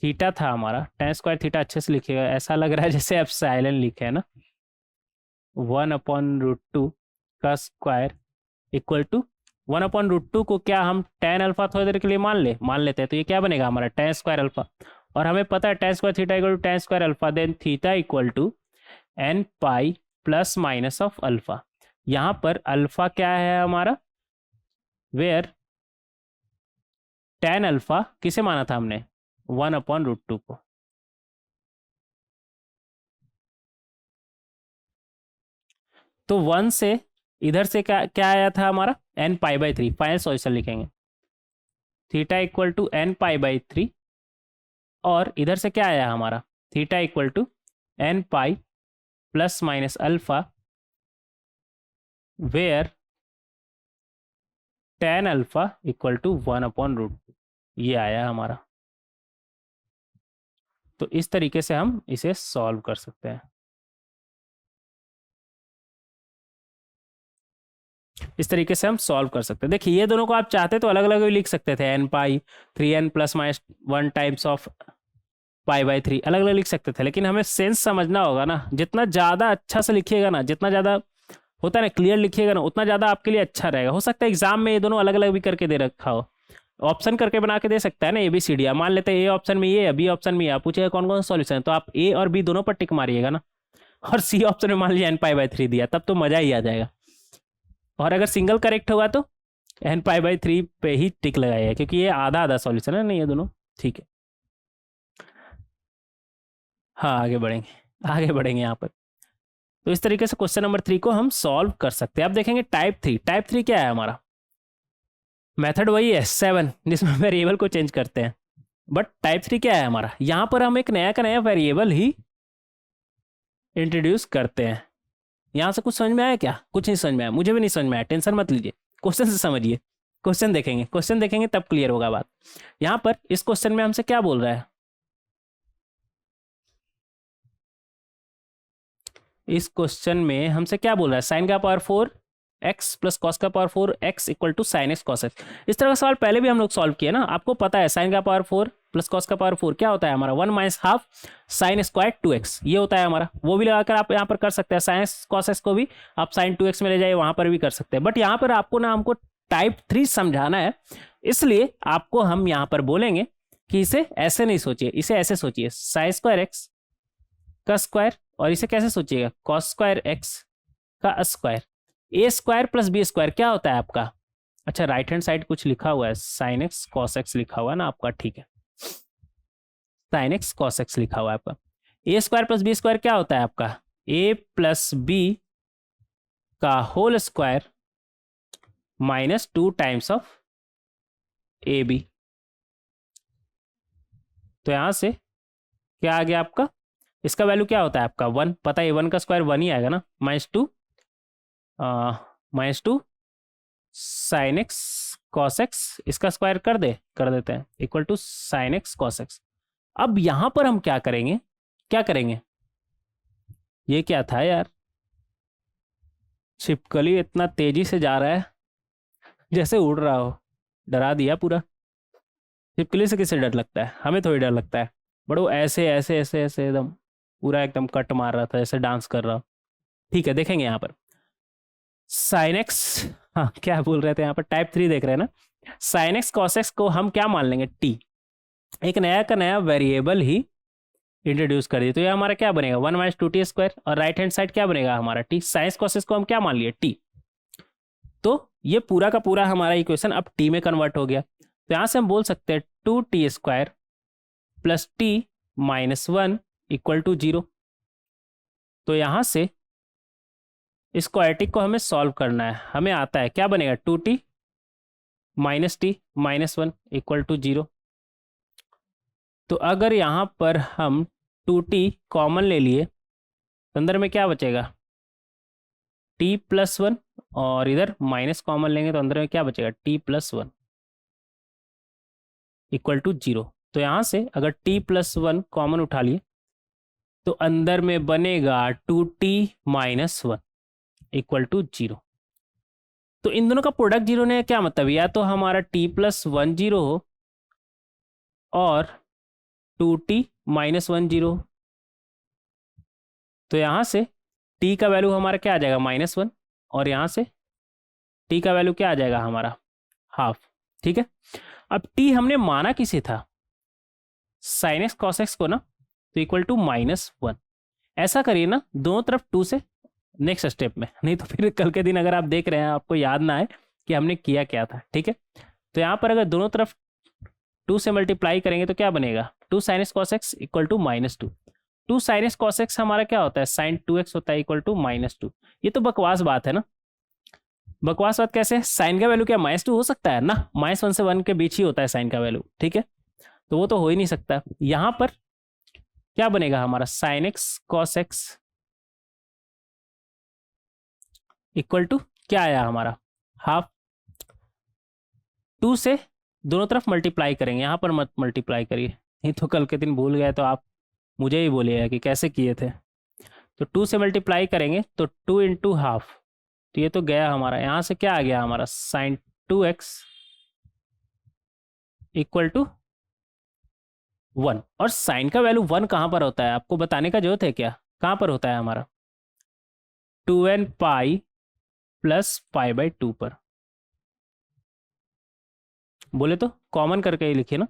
थीटा था हमारा, tan स्क्वायर थीटा अच्छे से लिखिएगा, ऐसा लग रहा है जैसे आप साइलेंट लिखे है ना, 1 अपॉन रूट 2 का square equal to 1 upon root 2 को क्या हम tan अल्फा थोड़ी देर के लिए मान लेते हैं, तो ये क्या बनेगा हमारा tan स्क्वायर अल्फा। और हमें पता है tan square theta equal to tan square alpha, then theta equal to n pi plus minus of alpha. यहाँ पर अल्फा क्या है हमारा, वेयर tan अल्फा किसे माना था हमने 1 अपॉन रूट 2 को। तो 1 से इधर से क्या क्या आया था हमारा n pi by 3। Final solution लिखेंगे theta equal to n pi by 3, और इधर से क्या आया हमारा theta equal to n pi plus minus alpha, where tan alpha equal to 1 upon root 2, ये आया हमारा। तो इस तरीके से हम इसे सॉल्व कर सकते हैं। इस तरीके से हम सॉल्व कर सकते हैं। देखिए ये दोनों को आप चाहते तो अलग अलग भी लिख सकते थे, n pi 3n plus minus 1 times of pi by 3, अलग अलग लिख सकते थे, लेकिन हमें सेंस समझना होगा ना। जितना ज़्यादा अच्छा से लिखिएगा ना, जितना ज़्यादा होता है ना क्लियर लिखिएगा ना, उतना ज़्यादा आपके लिए अच्छा रहेगा। हो सकता है एग्जाम में ये दोनों अलग अलग भी करके दे रखा हो, ऑप्शन करके बना के दे सकता है ना, ABCD। मान लेते हैं ए ऑप्शन में ये, बी ऑप्शन में ये, आप पूछेगा कौन कौन सा सॉल्यूशन है, तो आप ए और बी दोनों पर टिक मारिएगा ना। और सी ऑप्शन में मान लीजिए n पाई बाई 3 दिया, तब तो मज़ा ही आ जाएगा। और अगर सिंगल करेक्ट होगा तो n पाई बाई 3 पे ही टिक लगाइए, क्योंकि ये आधा आधा सॉल्यूशन है ना ये दोनों, ठीक है। हाँ आगे बढ़ेंगे यहाँ पर। तो इस तरीके से क्वेश्चन नंबर 3 को हम सॉल्व कर सकते हैं। अब देखेंगे टाइप 3 क्या है हमारा। मेथड वही है 7 जिसमें वेरिएबल को चेंज करते हैं, बट टाइप 3 क्या है हमारा, यहाँ पर हम एक नया का नया वेरिएबल ही इंट्रोड्यूस करते हैं। यहाँ से कुछ समझ में आया क्या? कुछ नहीं समझ में आया, मुझे भी नहीं समझ में आया, टेंशन मत लीजिए, क्वेश्चन से समझिए। क्वेश्चन देखेंगे तब क्लियर होगा बात। यहाँ पर इस क्वेश्चन में हमसे क्या बोल रहा है, इस क्वेश्चन में हमसे क्या बोल रहा है, साइन का पावर 4 x प्लस कॉस का power 4 x equal to sine x cos x. इस तरह का सवाल पहले भी हम लोग सॉल्व किए ना, आपको पता है साइन का पावर 4 प्लस कॉस का पावर 4 क्या होता है हमारा 1 minus half sine square 2x, ये होता है हमारा। वो भी लगाकर आप यहाँ पर कर सकते हैं, साइन कॉस एक्स को भी आप साइन 2x में ले जाइए, वहाँ पर भी कर सकते हैं। बट यहाँ पर आपको ना हमको टाइप 3 समझाना है, इसलिए आपको हम यहाँ पर बोलेंगे कि इसे ऐसे नहीं सोचिए, इसे ऐसे सोचिए साइन स्क्वायर एक्स का स्क्वायर, और इसे कैसे सोचिएगा कॉस स्क्वायर एक्स का स्क्वायर। ए स्क्वायर प्लस बी स्क्वायर क्या होता है आपका अच्छा राइट हैंड साइड कुछ लिखा हुआ है, साइन एक्स कॉस एक्स लिखा हुआ है ना आपका, ठीक है, साइन एक्स कॉस एक्स लिखा हुआ है आपका। A square plus b square क्या होता है आपका, ए प्लस बी का whole square minus 2 times of a b. तो यहां से क्या आ गया आपका, इसका वैल्यू क्या होता है आपका 1, पता है वन का स्क्वायर 1 ही आएगा ना, -2 साइन एक्स कॉस एक्स, इसका स्क्वायर कर देते हैं equal to sine x cos x. अब यहां पर हम क्या करेंगे, ये क्या था यार, छिपकली इतना तेजी से जा रहा है जैसे उड़ रहा हो, डरा दिया पूरा। छिपकली से किसे डर लगता है, हमें थोड़ी डर लगता है, बड़ो ऐसे ऐसे ऐसे ऐसे एकदम पूरा एकदम कट मार रहा था, ऐसे डांस कर रहा हो। ठीक है देखेंगे यहाँ पर साइन एक्स, हाँ क्या बोल रहे थे यहाँ पर, टाइप 3 देख रहे हैं ना, साइन एक्स कॉस एक्स को हम क्या मान लेंगे, टी, एक नया का नया वेरिएबल ही इंट्रोड्यूस कर दिए, तो ये हमारा क्या बनेगा 1 माइनस 2t स्क्वायर, और राइट हैंड साइड क्या बनेगा हमारा टी, साइंस कॉसेस को हम क्या मान लिए टी। तो ये पूरा का पूरा हमारा इक्वेशन अब टी में कन्वर्ट हो गया, तो यहां से हम बोल सकते हैं 2t square plus t minus 1 equal to 0। तो यहां से इस क्वाड्रेटिक को हमें सॉल्व करना है, हमें आता है क्या बनेगा 2t minus t minus 1 equal to 0। तो अगर यहाँ पर हम 2t कॉमन ले लिए तो अंदर में क्या बचेगा t प्लस 1, और इधर माइनस कॉमन लेंगे तो अंदर में क्या बचेगा t प्लस 1 इक्वल टू 0। तो यहाँ से अगर t प्लस 1 कॉमन उठा लिए तो अंदर में बनेगा 2t माइनस 1 इक्वल टू 0। तो इन दोनों का प्रोडक्ट 0 ने क्या मतलब, या तो हमारा t प्लस 1 0 हो और 2t माइनस 1 0। तो यहाँ से t का वैल्यू हमारा क्या आ जाएगा -1, और यहाँ से t का वैल्यू क्या आ जाएगा हमारा हाफ। ठीक है, अब t हमने माना किसे था, साइन एक्स कॉस एक्स को ना, तो इक्वल टू -1। ऐसा करिए ना दोनों तरफ 2 से, नेक्स्ट स्टेप में, नहीं तो फिर कल के दिन अगर आप देख रहे हैं आपको याद ना आए कि हमने किया क्या था। ठीक है, तो यहाँ पर अगर दोनों तरफ 2 से मल्टीप्लाई करेंगे तो क्या बनेगा 2 sine x cos x equal to -2। 2 sine x cos x हमारा क्या होता है साइन 2x होता है इक्वल टू -2। ये तो बकवास बात है ना, बकवास बात कैसे, साइन का वैल्यू क्या -2 हो सकता है ना, -1 से 1 के बीच ही होता है साइन का वैल्यू। ठीक है, तो वो तो हो ही नहीं सकता। यहाँ पर क्या बनेगा हमारा sine x cos x equal to क्या आया हमारा हाफ। 2 से दोनों तरफ मल्टीप्लाई करेंगे, यहाँ पर मत मल्टीप्लाई करिए, नहीं तो कल के दिन भूल गए तो आप मुझे ही बोलिएगा कि कैसे किए थे। तो 2 से मल्टीप्लाई करेंगे तो 2 इंटू हाफ, तो ये तो गया हमारा, यहाँ से क्या आ गया हमारा साइन 2x इक्वल टू 1। और साइन का वैल्यू 1 कहाँ पर होता है आपको बताने का जरूरत है क्या, कहाँ पर होता है हमारा 2n pi plus pi by 2 पर, बोले तो कॉमन करके ही लिखिए ना,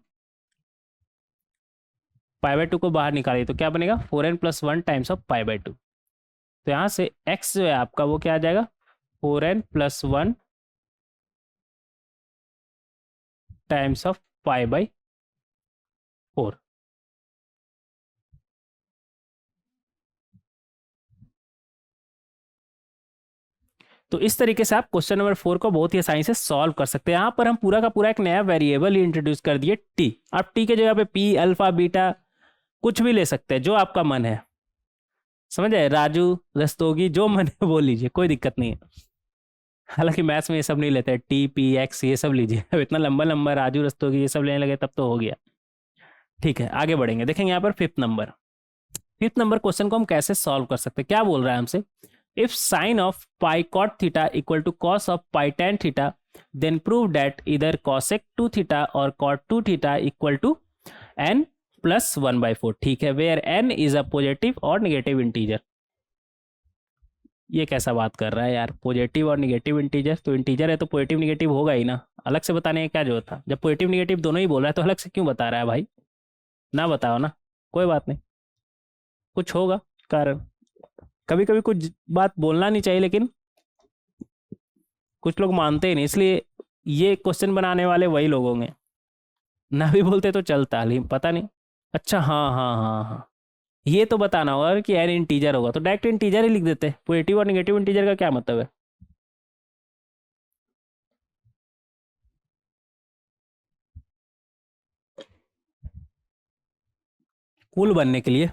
पाई बाई 2 को बाहर निकालिए तो क्या बनेगा 4n plus 1 times of pi by 2। तो यहाँ से x जो है आपका वो क्या आ जाएगा 4n plus 1 times of pi by 4। तो इस तरीके से आप क्वेश्चन नंबर 4 को बहुत ही आसानी से सॉल्व कर सकते हैं। यहाँ पर हम पूरा का पूरा एक नया वेरिएबल ही इंट्रोड्यूस कर दिए टी। आप टी के जगह पे पी अल्फा बीटा कुछ भी ले सकते हैं जो आपका मन है, समझ आए, राजू रस्तोगी जो मन है वो लीजिए, कोई दिक्कत नहीं है। हालांकि मैथ्स में ये सब नहीं लेते, टी पी एक्स ये सब लीजिए, अब इतना लंबा लंबा राजू रस्तोगी ये सब लेने लगे तब तो हो गया। ठीक है आगे बढ़ेंगे, देखेंगे यहाँ पर फिफ्थ नंबर क्वेश्चन को हम कैसे सॉल्व कर सकते हैं। क्या बोल रहा है हमसे, if sine of pi cot theta equal to cos of pi tan theta then prove that इधर कॉसेक 2 थीटा और cot 2 theta equal to n plus 1/4। ठीक है, where n is a positive और निगेटिव इंटीजर। ये कैसा बात कर रहा है यार, पॉजिटिव और निगेटिव इंटीजर, तो इंटीजर है तो पॉजिटिव निगेटिव होगा ही ना, अलग से बताने का क्या जरूरत था, जब पॉजिटिव निगेटिव दोनों ही बोल रहा है तो अलग से क्यों बता रहा है भाई, ना बताओ ना, कोई बात नहीं, कुछ होगा कारण, कभी कभी कुछ बात बोलना नहीं चाहिए लेकिन कुछ लोग मानते ही नहीं, इसलिए ये क्वेश्चन बनाने वाले वही लोग होंगे, ना भी बोलते तो चलता, लेकिन पता नहीं। अच्छा हाँ हाँ हाँ हाँ, ये तो बताना होगा कि एन इंटीजर होगा, तो डायरेक्ट इंटीजर ही लिख देते। पॉजिटिव और नेगेटिव इंटीजर का क्या मतलब है? कूल बनने के लिए।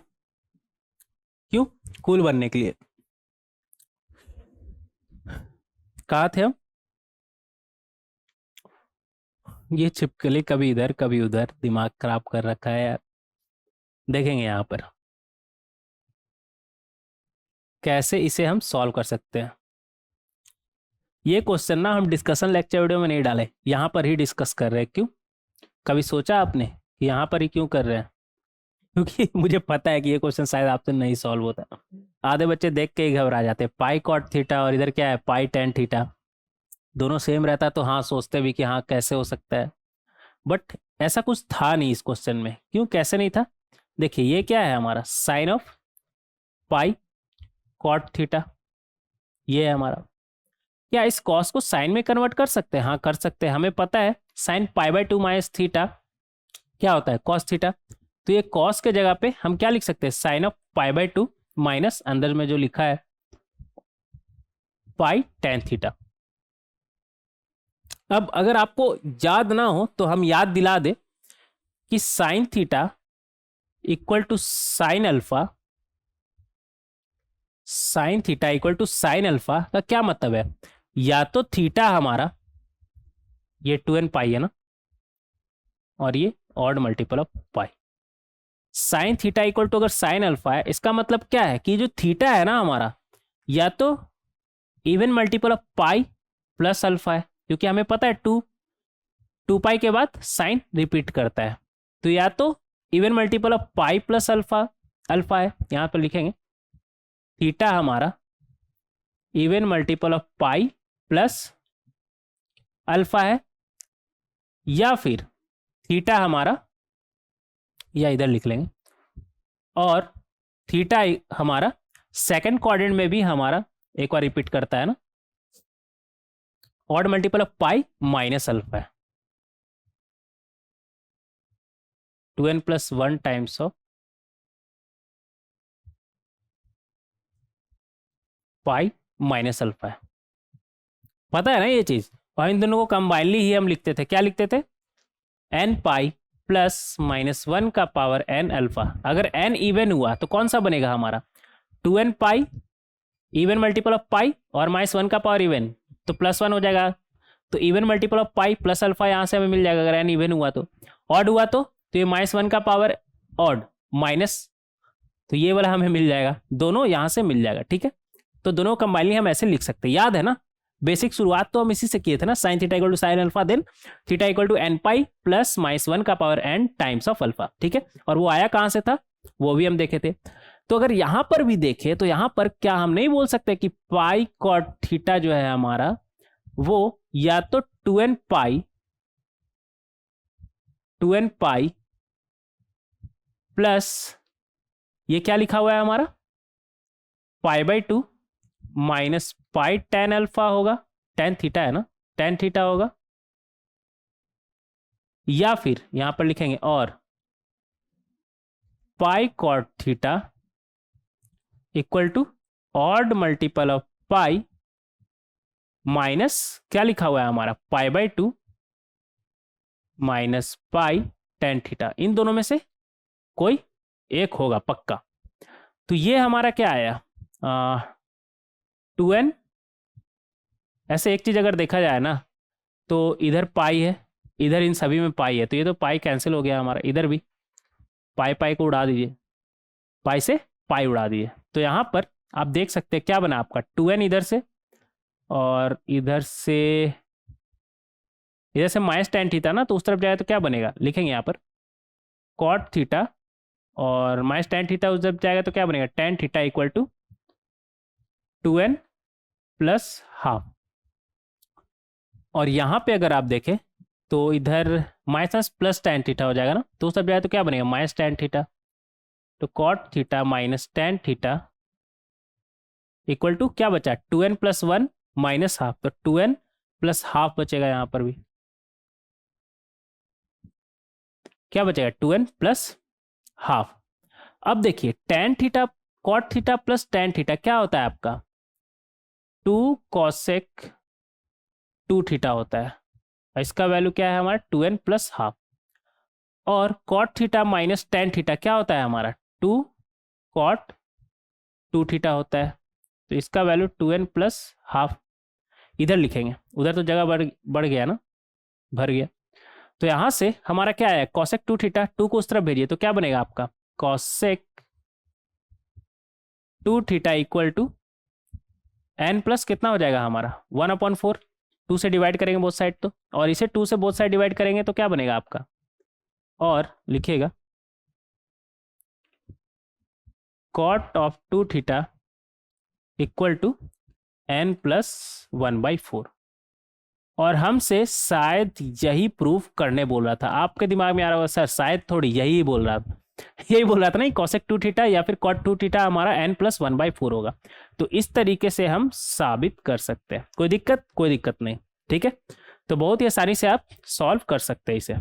क्यों? कूल बनने के लिए। कहाँ थे हम? ये छिपकली कभी इधर कभी उधर, दिमाग खराब कर रखा है यार। देखेंगे यहाँ पर कैसे इसे हम सॉल्व कर सकते हैं। ये क्वेश्चन ना हम डिस्कशन लेक्चर वीडियो में नहीं डाले, यहाँ पर ही डिस्कस कर रहे हैं। क्यों? कभी सोचा आपने कि यहाँ पर ही क्यों कर रहे हैं? क्योंकि मुझे पता है कि ये क्वेश्चन शायद आपसे नहीं सॉल्व होता। आधे बच्चे देख के ही घबरा जाते हैं। पाई कॉट थीटा और इधर क्या है, पाई टेन थीटा, दोनों सेम रहता तो हाँ सोचते भी कि हाँ कैसे हो सकता है, बट ऐसा कुछ था नहीं इस क्वेश्चन में। क्यों कैसे नहीं था? देखिए ये क्या है हमारा, sine of pi cot theta, ये है हमारा। क्या इस कॉस को साइन में कन्वर्ट कर सकते हैं? हाँ कर सकते हैं। हमें पता है sign pi by two minus theta क्या होता है, कॉस थीटा। तो ये कॉस के जगह पे हम क्या लिख सकते हैं, sine of pi by two minus अंदर में जो लिखा है पाई टेन थीटा। अब अगर आपको याद ना हो तो हम याद दिला दे कि sine theta equal to sine alpha, sine theta equal to sine alpha का क्या मतलब है? या तो थीटा हमारा ये 2n पाई है ना, और ये odd multiple of pi. Sine theta equal to अगर साइन अल्फा है, इसका मतलब क्या है कि जो थीटा है ना हमारा, या तो even multiple of pi plus alpha है, क्योंकि हमें पता है टू पाई के बाद साइन रिपीट करता है, तो या तो even multiple of pi plus alpha alpha है, यहां पर लिखेंगे थीटा हमारा even multiple of pi plus alpha है, या फिर थीटा हमारा, या इधर लिख लेंगे, और थीटा हमारा सेकंड क्वाड्रेंट में भी हमारा एक बार रिपीट करता है ना, odd multiple of pi minus alpha है, 2n plus 1 times of pi minus alpha है। पता है ना ये चीज? और इन दोनों को कंबाइनली ही हम लिखते थे, क्या लिखते थे, एन पाई प्लस माइनस 1 का पावर एन अल्फा। अगर एन इवन हुआ तो कौन सा बनेगा हमारा, 2n pi even multiple of pi और माइनस 1 का पावर इवन, तो प्लस 1 हो जाएगा। तो even multiple of pi plus alpha यहाँ से हमें मिल जाएगा अगर एन इवन हुआ तो। ऑड हुआ तो ये माइनस 1 का पावर ऑड माइनस, तो ये वाला हमें मिल जाएगा, दोनों यहाँ से मिल जाएगा। ठीक है, तो दोनों कंबाइनली हम ऐसे लिख सकते हैं, याद है ना? बेसिक शुरुआत तो हम इसी से किए थे ना, sine theta equal to sine alpha, then theta equal to n pi plus minus 1 का power n times of alpha. ठीक है, और वो आया कहां से था, वो भी हम देखे थे। तो अगर यहां पर भी देखें तो यहां पर क्या हम नहीं बोल सकते कि पाई कॉट थीटा जो है हमारा, वो या तो 2n पाई प्लस ये क्या लिखा हुआ है हमारा, pi by two minus pi tan alpha होगा, टेन थीटा है ना, टेन थीटा होगा, या फिर यहां पर लिखेंगे और pi cot theta equal to odd multiple of pi minus क्या लिखा हुआ है हमारा, pi by two minus pi tan theta. इन दोनों में से कोई एक होगा पक्का। तो ये हमारा क्या आया, 2n। ऐसे एक चीज अगर देखा जाए ना, तो इधर पाई है, इधर इन सभी में पाई है, तो ये तो पाई कैंसिल हो गया हमारा, इधर भी पाई पाई को उड़ा दीजिए, पाई से पाई उड़ा दिए, तो यहां पर आप देख सकते हैं क्या बना आपका, 2n इधर से और इधर से माइनस टेन थीटा ना, तो उस तरफ जाए तो क्या बनेगा, लिखेंगे यहाँ पर कॉट थीटा, और माइनस टेन थीटा उस तरफ जाएगा तो क्या बनेगा, tan theta equal to 2n plus half. और यहाँ पे अगर आप देखें तो इधर माइनस प्लस टेन थीटा हो जाएगा ना, तो उस तरफ जाए तो क्या बनेगा, माइनस टेन थीटा, तो cot theta minus tan theta equal to क्या बचा, 2n प्लस 1 माइनस हाफ, तो 2n प्लस हाफ बचेगा यहाँ पर भी, क्या बचेगा 2n प्लस हाफ। अब देखिए tan theta cot theta plus tan theta क्या होता है आपका 2 cosec 2 थीटा होता है, इसका वैल्यू क्या है हमारा 2n प्लस हाफ। और cot theta minus tan theta क्या होता है हमारा 2 cot 2 थीटा होता है, तो इसका वैल्यू 2n प्लस हाफ। इधर लिखेंगे, उधर तो जगह बढ़ गया ना, भर गया। तो यहाँ से हमारा क्या है cosec 2 थीटा, 2 को उस तरफ भेजिए तो क्या बनेगा आपका cosec 2 theta equal to n plus कितना हो जाएगा हमारा 1/4, 2 से डिवाइड करेंगे बोथ साइड तो, और इसे 2 से बोथ साइड डिवाइड करेंगे तो क्या बनेगा आपका, और लिखिएगा cot of 2 theta equal to n plus 1/4। और हमसे शायद यही प्रूफ करने बोल रहा था, आपके दिमाग में आ रहा होगा सर शायद थोड़ी यही बोल रहा था, यही बोल रहा था नहीं cosec 2 थीटा या फिर cot 2 थीटा हमारा n प्लस 1/4 होगा। तो इस तरीके से हम साबित कर सकते हैं, कोई दिक्कत नहीं, ठीक है। तो बहुत ही आसानी से आप सॉल्व कर सकते हैं इसे।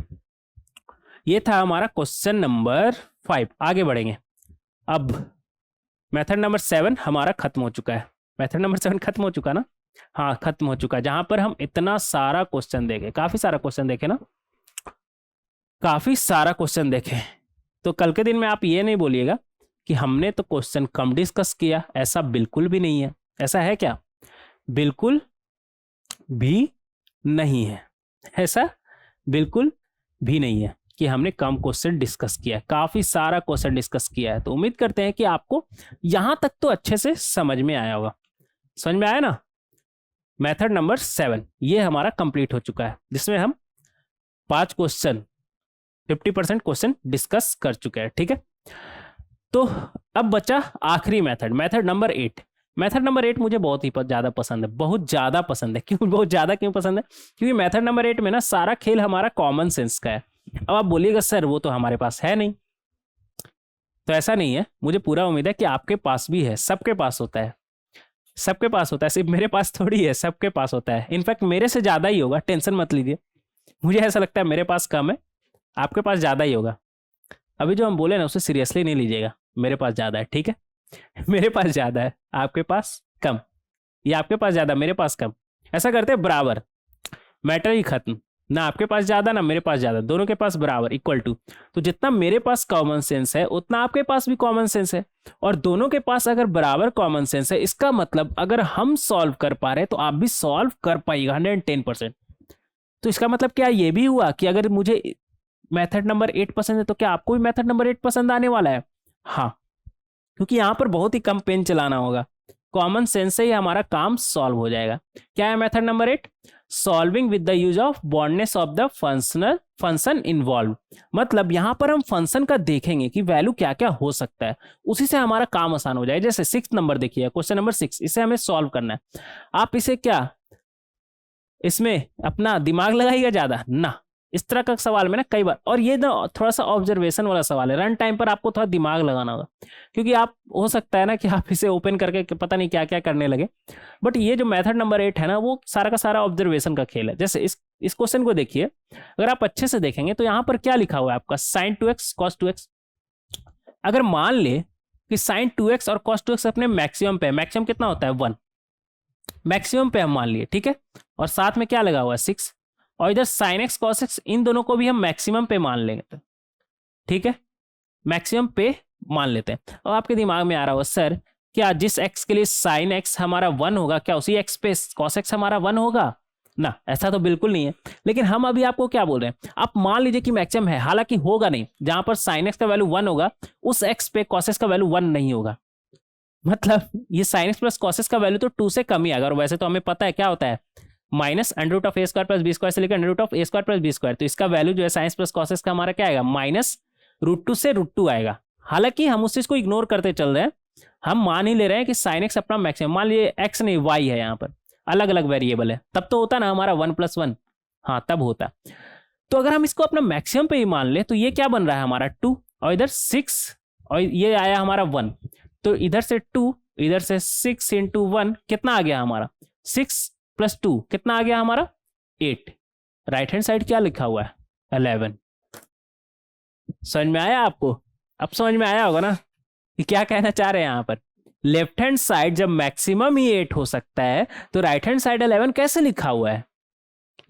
ये था हमारा क्वेश्चन नंबर 5। आगे बढ़ेंगे। अब मेथड नंबर 7 हमारा खत्म हो चुका है। मेथड नंबर 7 खत्म हो चुका ना, हाँ खत्म हो चुका, जहां पर हम इतना सारा क्वेश्चन देखे, काफी सारा क्वेश्चन देखे ना, काफी सारा क्वेश्चन देखे। तो कल के दिन में आप ये नहीं बोलिएगा कि हमने तो क्वेश्चन कम डिस्कस किया, ऐसा बिल्कुल भी नहीं है। ऐसा है क्या? बिल्कुल भी नहीं है, ऐसा बिल्कुल भी नहीं है कि हमने कम क्वेश्चन डिस्कस किया है, काफी सारा क्वेश्चन डिस्कस किया है। तो उम्मीद करते हैं कि आपको यहां तक तो अच्छे से समझ में आया होगा। समझ में आया ना? मेथड नंबर 7 ये हमारा कंप्लीट हो चुका है, जिसमें हम 5 क्वेश्चन 50% क्वेश्चन डिस्कस कर चुके हैं, ठीक है। तो अब बचा आखिरी method, method number 8। Method number 8 मुझे बहुत ही ज़्यादा पसंद है, बहुत ज़्यादा पसंद है। क्यों बहुत ज़्यादा क्यों पसंद है? क्योंकि मेथड नंबर 8 में ना सारा खेल हमारा कॉमन सेंस का है। अब आप बोलिएगा सर वो तो हमारे पास है नहीं, तो ऐसा नहीं है, मुझे पूरा उम्मीद है कि आपके पास भी है, सबके पास होता है, सबके पास होता है, सिर्फ मेरे पास थोड़ी है, सबके पास होता है। इनफैक्ट मेरे से ज़्यादा ही होगा, टेंशन मत लीजिए। मुझे ऐसा लगता है मेरे पास कम है, आपके पास ज़्यादा ही होगा। अभी जो हम बोले ना उसे सीरियसली नहीं लीजिएगा, मेरे पास ज़्यादा है, ठीक है। मेरे पास ज़्यादा है, आपके पास कम, या आपके पास ज़्यादा मेरे पास कम, ऐसा करते हैं बराबर, मैटर ही खत्म। ना आपके पास ज़्यादा ना मेरे पास ज़्यादा, दोनों के पास बराबर, इक्वल टू। तो जितना मेरे पास कॉमन सेंस है उतना आपके पास भी कॉमन सेंस है, और दोनों के पास अगर बराबर कॉमन सेंस है, इसका मतलब अगर हम सॉल्व कर पा रहे हैं तो आप भी सॉल्व कर पाइएगा 110%। तो इसका मतलब क्या ये भी हुआ कि अगर मुझे मेथड नंबर 8 पसंद है तो क्या आपको भी मेथड नंबर 8 पसंद आने वाला है? हाँ, क्योंकि यहाँ पर बहुत ही कम पेन चलाना होगा, कॉमन सेंस से ही हमारा काम सॉल्व हो जाएगा। क्या है method number 8? Solving with the use of boundedness of the function involve. मतलब यहाँ पर हम फंक्शन का देखेंगे कि वैल्यू क्या क्या हो सकता है, उसी से हमारा काम आसान हो जाए। जैसे 6 नंबर देखिए, क्वेश्चन नंबर 6, इसे हमें सॉल्व करना है। आप इसे क्या इसमें अपना दिमाग लगाइएगा ज्यादा ना, इस तरह का सवाल में ना कई बार, और ये ना थोड़ा सा ऑब्जर्वेशन वाला सवाल है, रन टाइम पर आपको थोड़ा दिमाग लगाना होगा, क्योंकि आप हो सकता है ना कि आप इसे ओपन करके पता नहीं क्या क्या करने लगे। बट ये जो मेथड नंबर 8 है ना, वो सारा का सारा ऑब्जर्वेशन का खेल है। जैसे इस क्वेश्चन को देखिए, अगर आप अच्छे से देखेंगे तो यहाँ पर क्या लिखा हुआ है आपका sin 2x cos 2x। अगर मान ले कि sin 2x और cos 2x अपने मैक्सिमम पे, मैक्सिमम कितना होता है 1, मैक्सिमम पे हम मान लिए, ठीक है, और साथ में क्या लगा हुआ है 6, और इधर sin x cos x, इन दोनों को भी हम मैक्सिमम पे मान लेंगे, ठीक है, मैक्सिमम पे मान लेते हैं। और आपके दिमाग में आ रहा होगा सर क्या जिस x के लिए sin x हमारा 1 होगा, क्या उसी x पे cos x हमारा 1 होगा? ना, ऐसा तो बिल्कुल नहीं है। लेकिन हम अभी आपको क्या बोल रहे हैं, आप मान लीजिए कि मैक्सिमम है, हालांकि होगा नहीं, जहां पर sin x का वैल्यू 1 होगा उस x पे cos x का वैल्यू 1 नहीं होगा। मतलब ये sin x plus cos x का वैल्यू तो 2 से कम ही आएगा, और वैसे तो हमें पता है क्या होता है, minus under root of a square plus b square से लेकर under root of a square plus b square. तो इसका वैल्यू जो है साइंस प्लस कॉस का हमारा क्या आएगा, माइनस √2 से √2 आएगा। हालांकि हम उस चीज को इग्नोर करते चल रहे हैं, हम मान ही ले रहे हैं कि साइन एक्स अपना मैक्सिमम, मान लीजिए एक्स नहीं वाई है, यहाँ पर अलग अलग वेरिएबल है, तब तो होता ना हमारा 1+1, हाँ तब होता। तो अगर हम इसको अपना मैक्सिमम पे ही मान ले तो ये क्या बन रहा है हमारा 2, और इधर 6, और ये आया हमारा 1, तो इधर से 2, इधर से 6 × 1 कितना आ गया हमारा 6 प्लस 2 कितना आ गया हमारा 8। राइट हैंड साइड क्या लिखा हुआ है 11। समझ में आया आपको? अब समझ में आया होगा ना कि क्या कहना चाह रहे हैं यहाँ पर। लेफ्ट हैंड साइड जब मैक्सिमम ही 8 हो सकता है तो राइट हैंड साइड 11 कैसे लिखा हुआ है?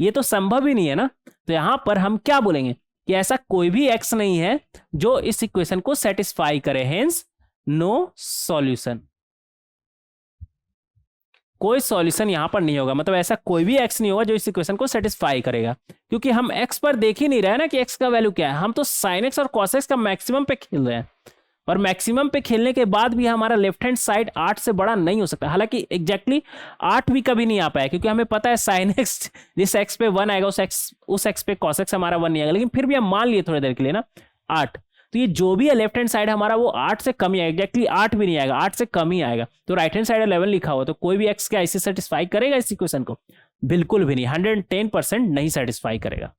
ये तो संभव ही नहीं है ना। तो यहां पर हम क्या बोलेंगे कि ऐसा कोई भी x नहीं है जो इस इक्वेशन को सेटिस्फाई करे, हेंस नो सॉल्यूशन। कोई सॉल्यूशन यहां पर नहीं होगा, मतलब ऐसा कोई भी x नहीं होगा जो इस इक्वेशन को सेटिस्फाई करेगा, क्योंकि हम x पर देख ही नहीं रहे ना कि x का वैल्यू क्या है। हम तो sin x और cos x का मैक्सिमम पे खेल रहे हैं, और मैक्सिमम पे खेलने के बाद भी हमारा लेफ्ट हैंड साइड 8 से बड़ा नहीं हो सकता। हालांकि एग्जैक्टली 8 भी कभी नहीं आ पाया, क्योंकि हमें पता है sin x जिस x पे 1 आएगा उस x पे cos x हमारा 1 नहीं आएगा, लेकिन फिर भी हम मान लिए थोड़ी देर के लिए ना 8। तो ये जो भी है लेफ्ट हैंड साइड हमारा वो 8 से कम ही आएगा, एग्जैक्टली 8 भी नहीं आएगा, 8 से कम ही आएगा। तो राइट हैंड साइड 11 लिखा हुआ, तो कोई भी x क्या इसे सेटिस्फाई करेगा इस इक्वेशन को? बिल्कुल भी नहीं, 110% नहीं सेटिस्फाई करेगा।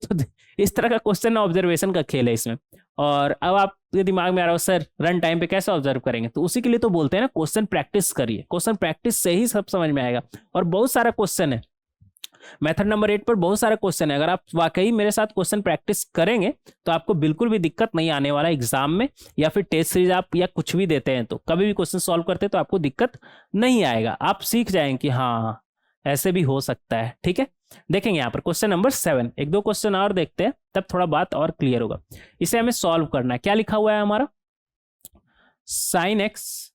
तो इस तरह का क्वेश्चन ऑब्जर्वेशन का खेल है इसमें। और अब आपके दिमाग में आ रहा हो सर रन टाइम पे कैसे ऑब्जर्व करेंगे, तो उसी के लिए तो बोलते हैं ना क्वेश्चन प्रैक्टिस करिए। क्वेश्चन प्रैक्टिस से ही सब समझ में आएगा, और बहुत सारा क्वेश्चन है। मेथड नंबर 8 पर बहुत सारा क्वेश्चन है। अगर आप वाकई मेरे साथ क्वेश्चन प्रैक्टिस करेंगे तो आपको बिल्कुल भी दिक्कत नहीं आने वाला एग्जाम में, या फिर टेस्ट सीरीज आप या कुछ भी देते हैं तो कभी भी क्वेश्चन सॉल्व करते हैं तो आपको दिक्कत नहीं आएगा। आप सीख जाएंगे कि हाँ ऐसे भी हो सकता है। ठीक है, देखेंगे यहाँ पर क्वेश्चन नंबर 7। एक दो क्वेश्चन और देखते हैं, तब थोड़ा बात और क्लियर होगा। इसे हमें सॉल्व करना है। क्या लिखा हुआ है हमारा? साइन एक्स,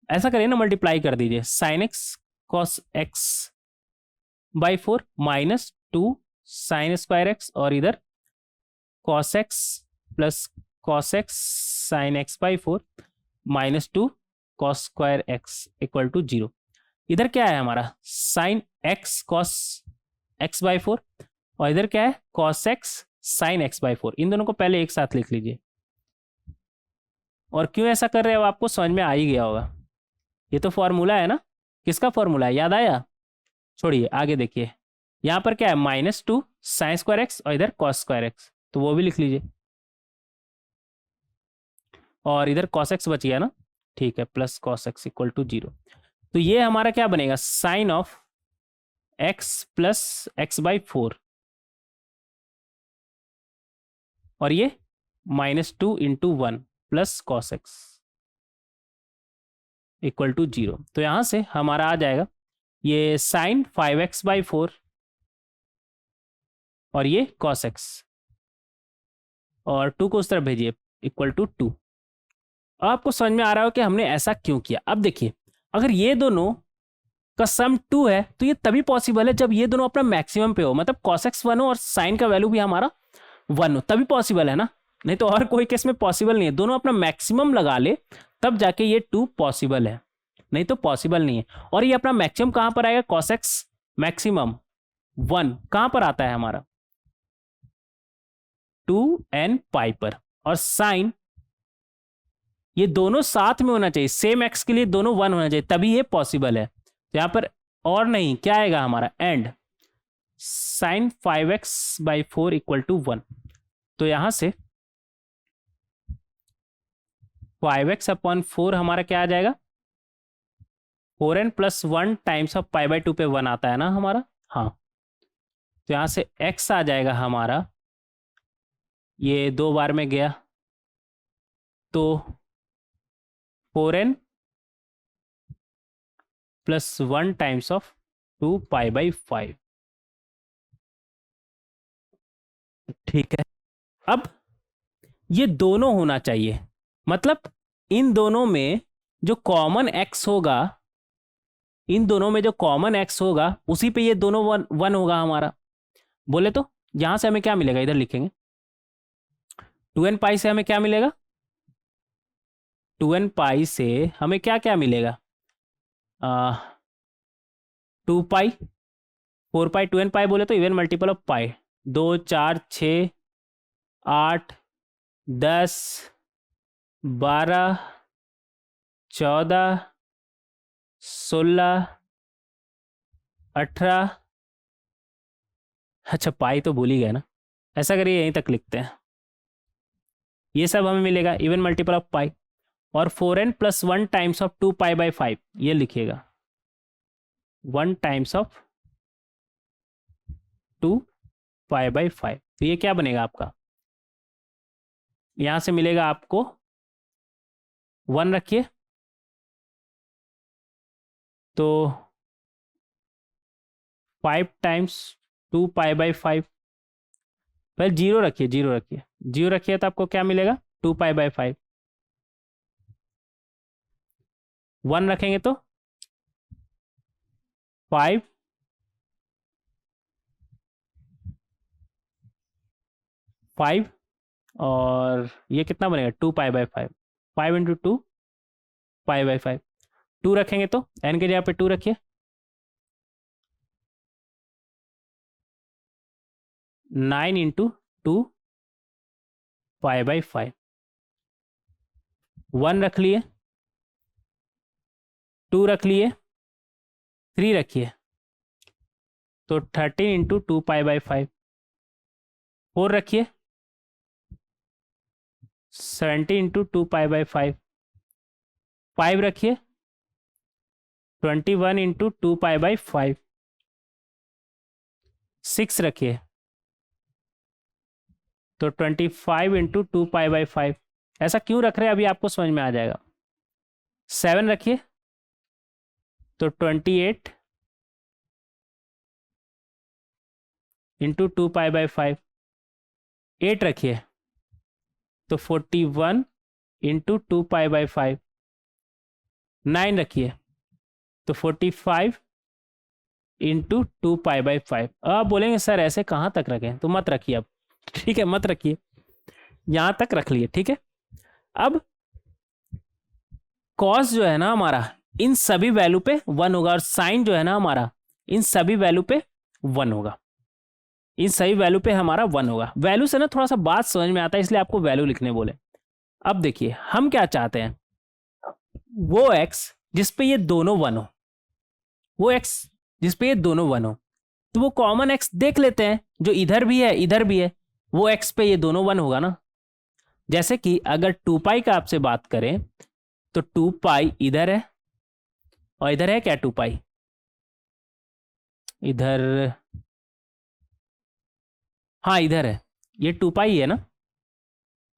ऐसा करिए ना, मल्टीप्लाई कर दीजिए, sine x cos x by 4 minus 2 sine square x, और इधर cos x plus cos x sine x by 4 minus 2 cos square x equal to 0। इधर क्या है हमारा? Sine x cos x by 4, और इधर क्या है? Cos x sine x by 4। इन दोनों को पहले एक साथ लिख लीजिए। और क्यों ऐसा कर रहे हो आपको समझ में आ ही गया होगा। ये तो फॉर्मूला है ना, किसका फॉर्मूला है याद आया? छोड़िए आगे देखिए, यहां पर क्या है? माइनस 2 साइन स्क्वायर एक्स, और इधर कॉस स्क्वायर एक्स, तो वो भी लिख लीजिए। और इधर कॉस एक्स बच गया ना, ठीक है, plus cos x equal to 0। तो ये हमारा क्या बनेगा? Sine of x plus x by 4, और ये minus 2 into 1 plus cos x equal to 0। तो यहां से हमारा आ जाएगा ये साइन 5x बाई 4, और ये कॉस एक्स, और 2 को उस तरफ भेजिए इक्वल टू 2। अब आपको समझ में आ रहा हो कि हमने ऐसा क्यों किया। अब देखिए, अगर ये दोनों का सम 2 है तो ये तभी पॉसिबल है जब ये दोनों अपना मैक्सिमम पे हो, मतलब कॉस एक्स 1 हो और साइन का वैल्यू भी हमारा 1 हो, तभी पॉसिबल है ना। नहीं तो और कोई केस में पॉसिबल नहीं है। दोनों अपना मैक्सिमम लगा ले तब जाके ये 2 पॉसिबल है, नहीं तो पॉसिबल नहीं है। और ये अपना मैक्सिमम कहां पर आएगा? कॉस एक्स मैक्सिमम 1 कहां पर आता है हमारा? 2n पाई पर। और साइन, ये दोनों साथ में होना चाहिए, सेम एक्स के लिए दोनों 1 होना चाहिए, तभी ये पॉसिबल है। तो यहां पर और नहीं, क्या आएगा हमारा? And sine 5x by 4 equal to 1। तो यहां से 5x अपॉन 4 हमारा क्या आ जाएगा? 4n plus 1 times of pi by 2 पे 1 आता है ना हमारा। हाँ, तो यहां से x आ जाएगा हमारा, ये 2 बार में गया तो 4n plus 1 times of 2 pi by 5। ठीक है, अब ये दोनों होना चाहिए, मतलब इन दोनों में जो कॉमन x होगा, इन दोनों में जो कॉमन x होगा उसी पे ये दोनों 1 होगा हमारा। बोले तो यहां से हमें क्या मिलेगा? इधर लिखेंगे 2n पाई से हमें क्या मिलेगा? 2n पाई से हमें क्या क्या मिलेगा? 2 पाई, 4 पाई, 2n पाई बोले तो इवन मल्टीपल ऑफ पाई, 2 4 6 8 10 12 14 16 18। अच्छा पाई तो भूल ही गए ना, ऐसा करिए यहीं तक लिखते हैं। ये सब हमें मिलेगा इवन मल्टीपल ऑफ पाई, और 4n plus 1 times of 2 pi by 5 ये लिखिएगा, 1 टाइम्स ऑफ 2 पाई बाई 5। तो ये क्या बनेगा आपका, यहां से मिलेगा आपको 1 रखिए, तो 5 टाइम्स 2 पाई बाई 5, पहले 0 रखिए, 0 रखिए, 0 रखिए, तो आपको क्या मिलेगा 2 पाई बाई 5। 1 रखेंगे तो 5 5, और ये कितना बनेगा 2 pi by 5, 5 into 2 pi by 5। 2 रखेंगे तो n के जगह पे 2 रखिए, 9 इंटू 2 पाई बाई 5। 1 रख लिए, 2 रख लिए, 3 रखिए, तो 13 इंटू 2 पाई बाई 5। 4 रखिए, 70 इंटू 2 पाई बाई 5। 5 रखिए, 21 इंटू 2 पाई बाई 5। 6 रखिए, तो 25 इंटू 2 पाई बाई 5। ऐसा क्यों रख रहे हैं अभी आपको समझ में आ जाएगा। 7 रखिए, तो 28 इंटू 2 पाई बाई 5। 8 रखिए, तो 41 इंटू 2 पाई बाई 5। 9 रखिए, तो 45 इंटू 2 पाई बाई 5। अब आप बोलेंगे सर ऐसे कहाँ तक रखें, तो मत रखिए अब, ठीक है, मत रखिए, यहाँ तक रख लिए, ठीक है। अब कॉस जो है ना हमारा इन सभी वैल्यू पे 1 होगा, और साइन जो है ना हमारा इन सभी वैल्यू पे 1 होगा, इन सभी वैल्यू पे हमारा 1 होगा। वैल्यू से ना थोड़ा सा बात समझ में आता है, इसलिए आपको वैल्यू लिखने बोले। अब देखिए हम क्या चाहते हैं, वो x जिसपे ये दोनों 1 हो, वो x जिसपे ये दोनों 1 हो, तो वो कॉमन x देख लेते हैं, जो इधर भी है इधर भी है, वो x पे ये दोनों 1 होगा ना। जैसे कि अगर 2 पाई का आपसे बात करें, तो 2 पाई इधर है, और इधर है क्या 2 पाई, इधर, हाँ इधर है, ये 2 पाई है ना,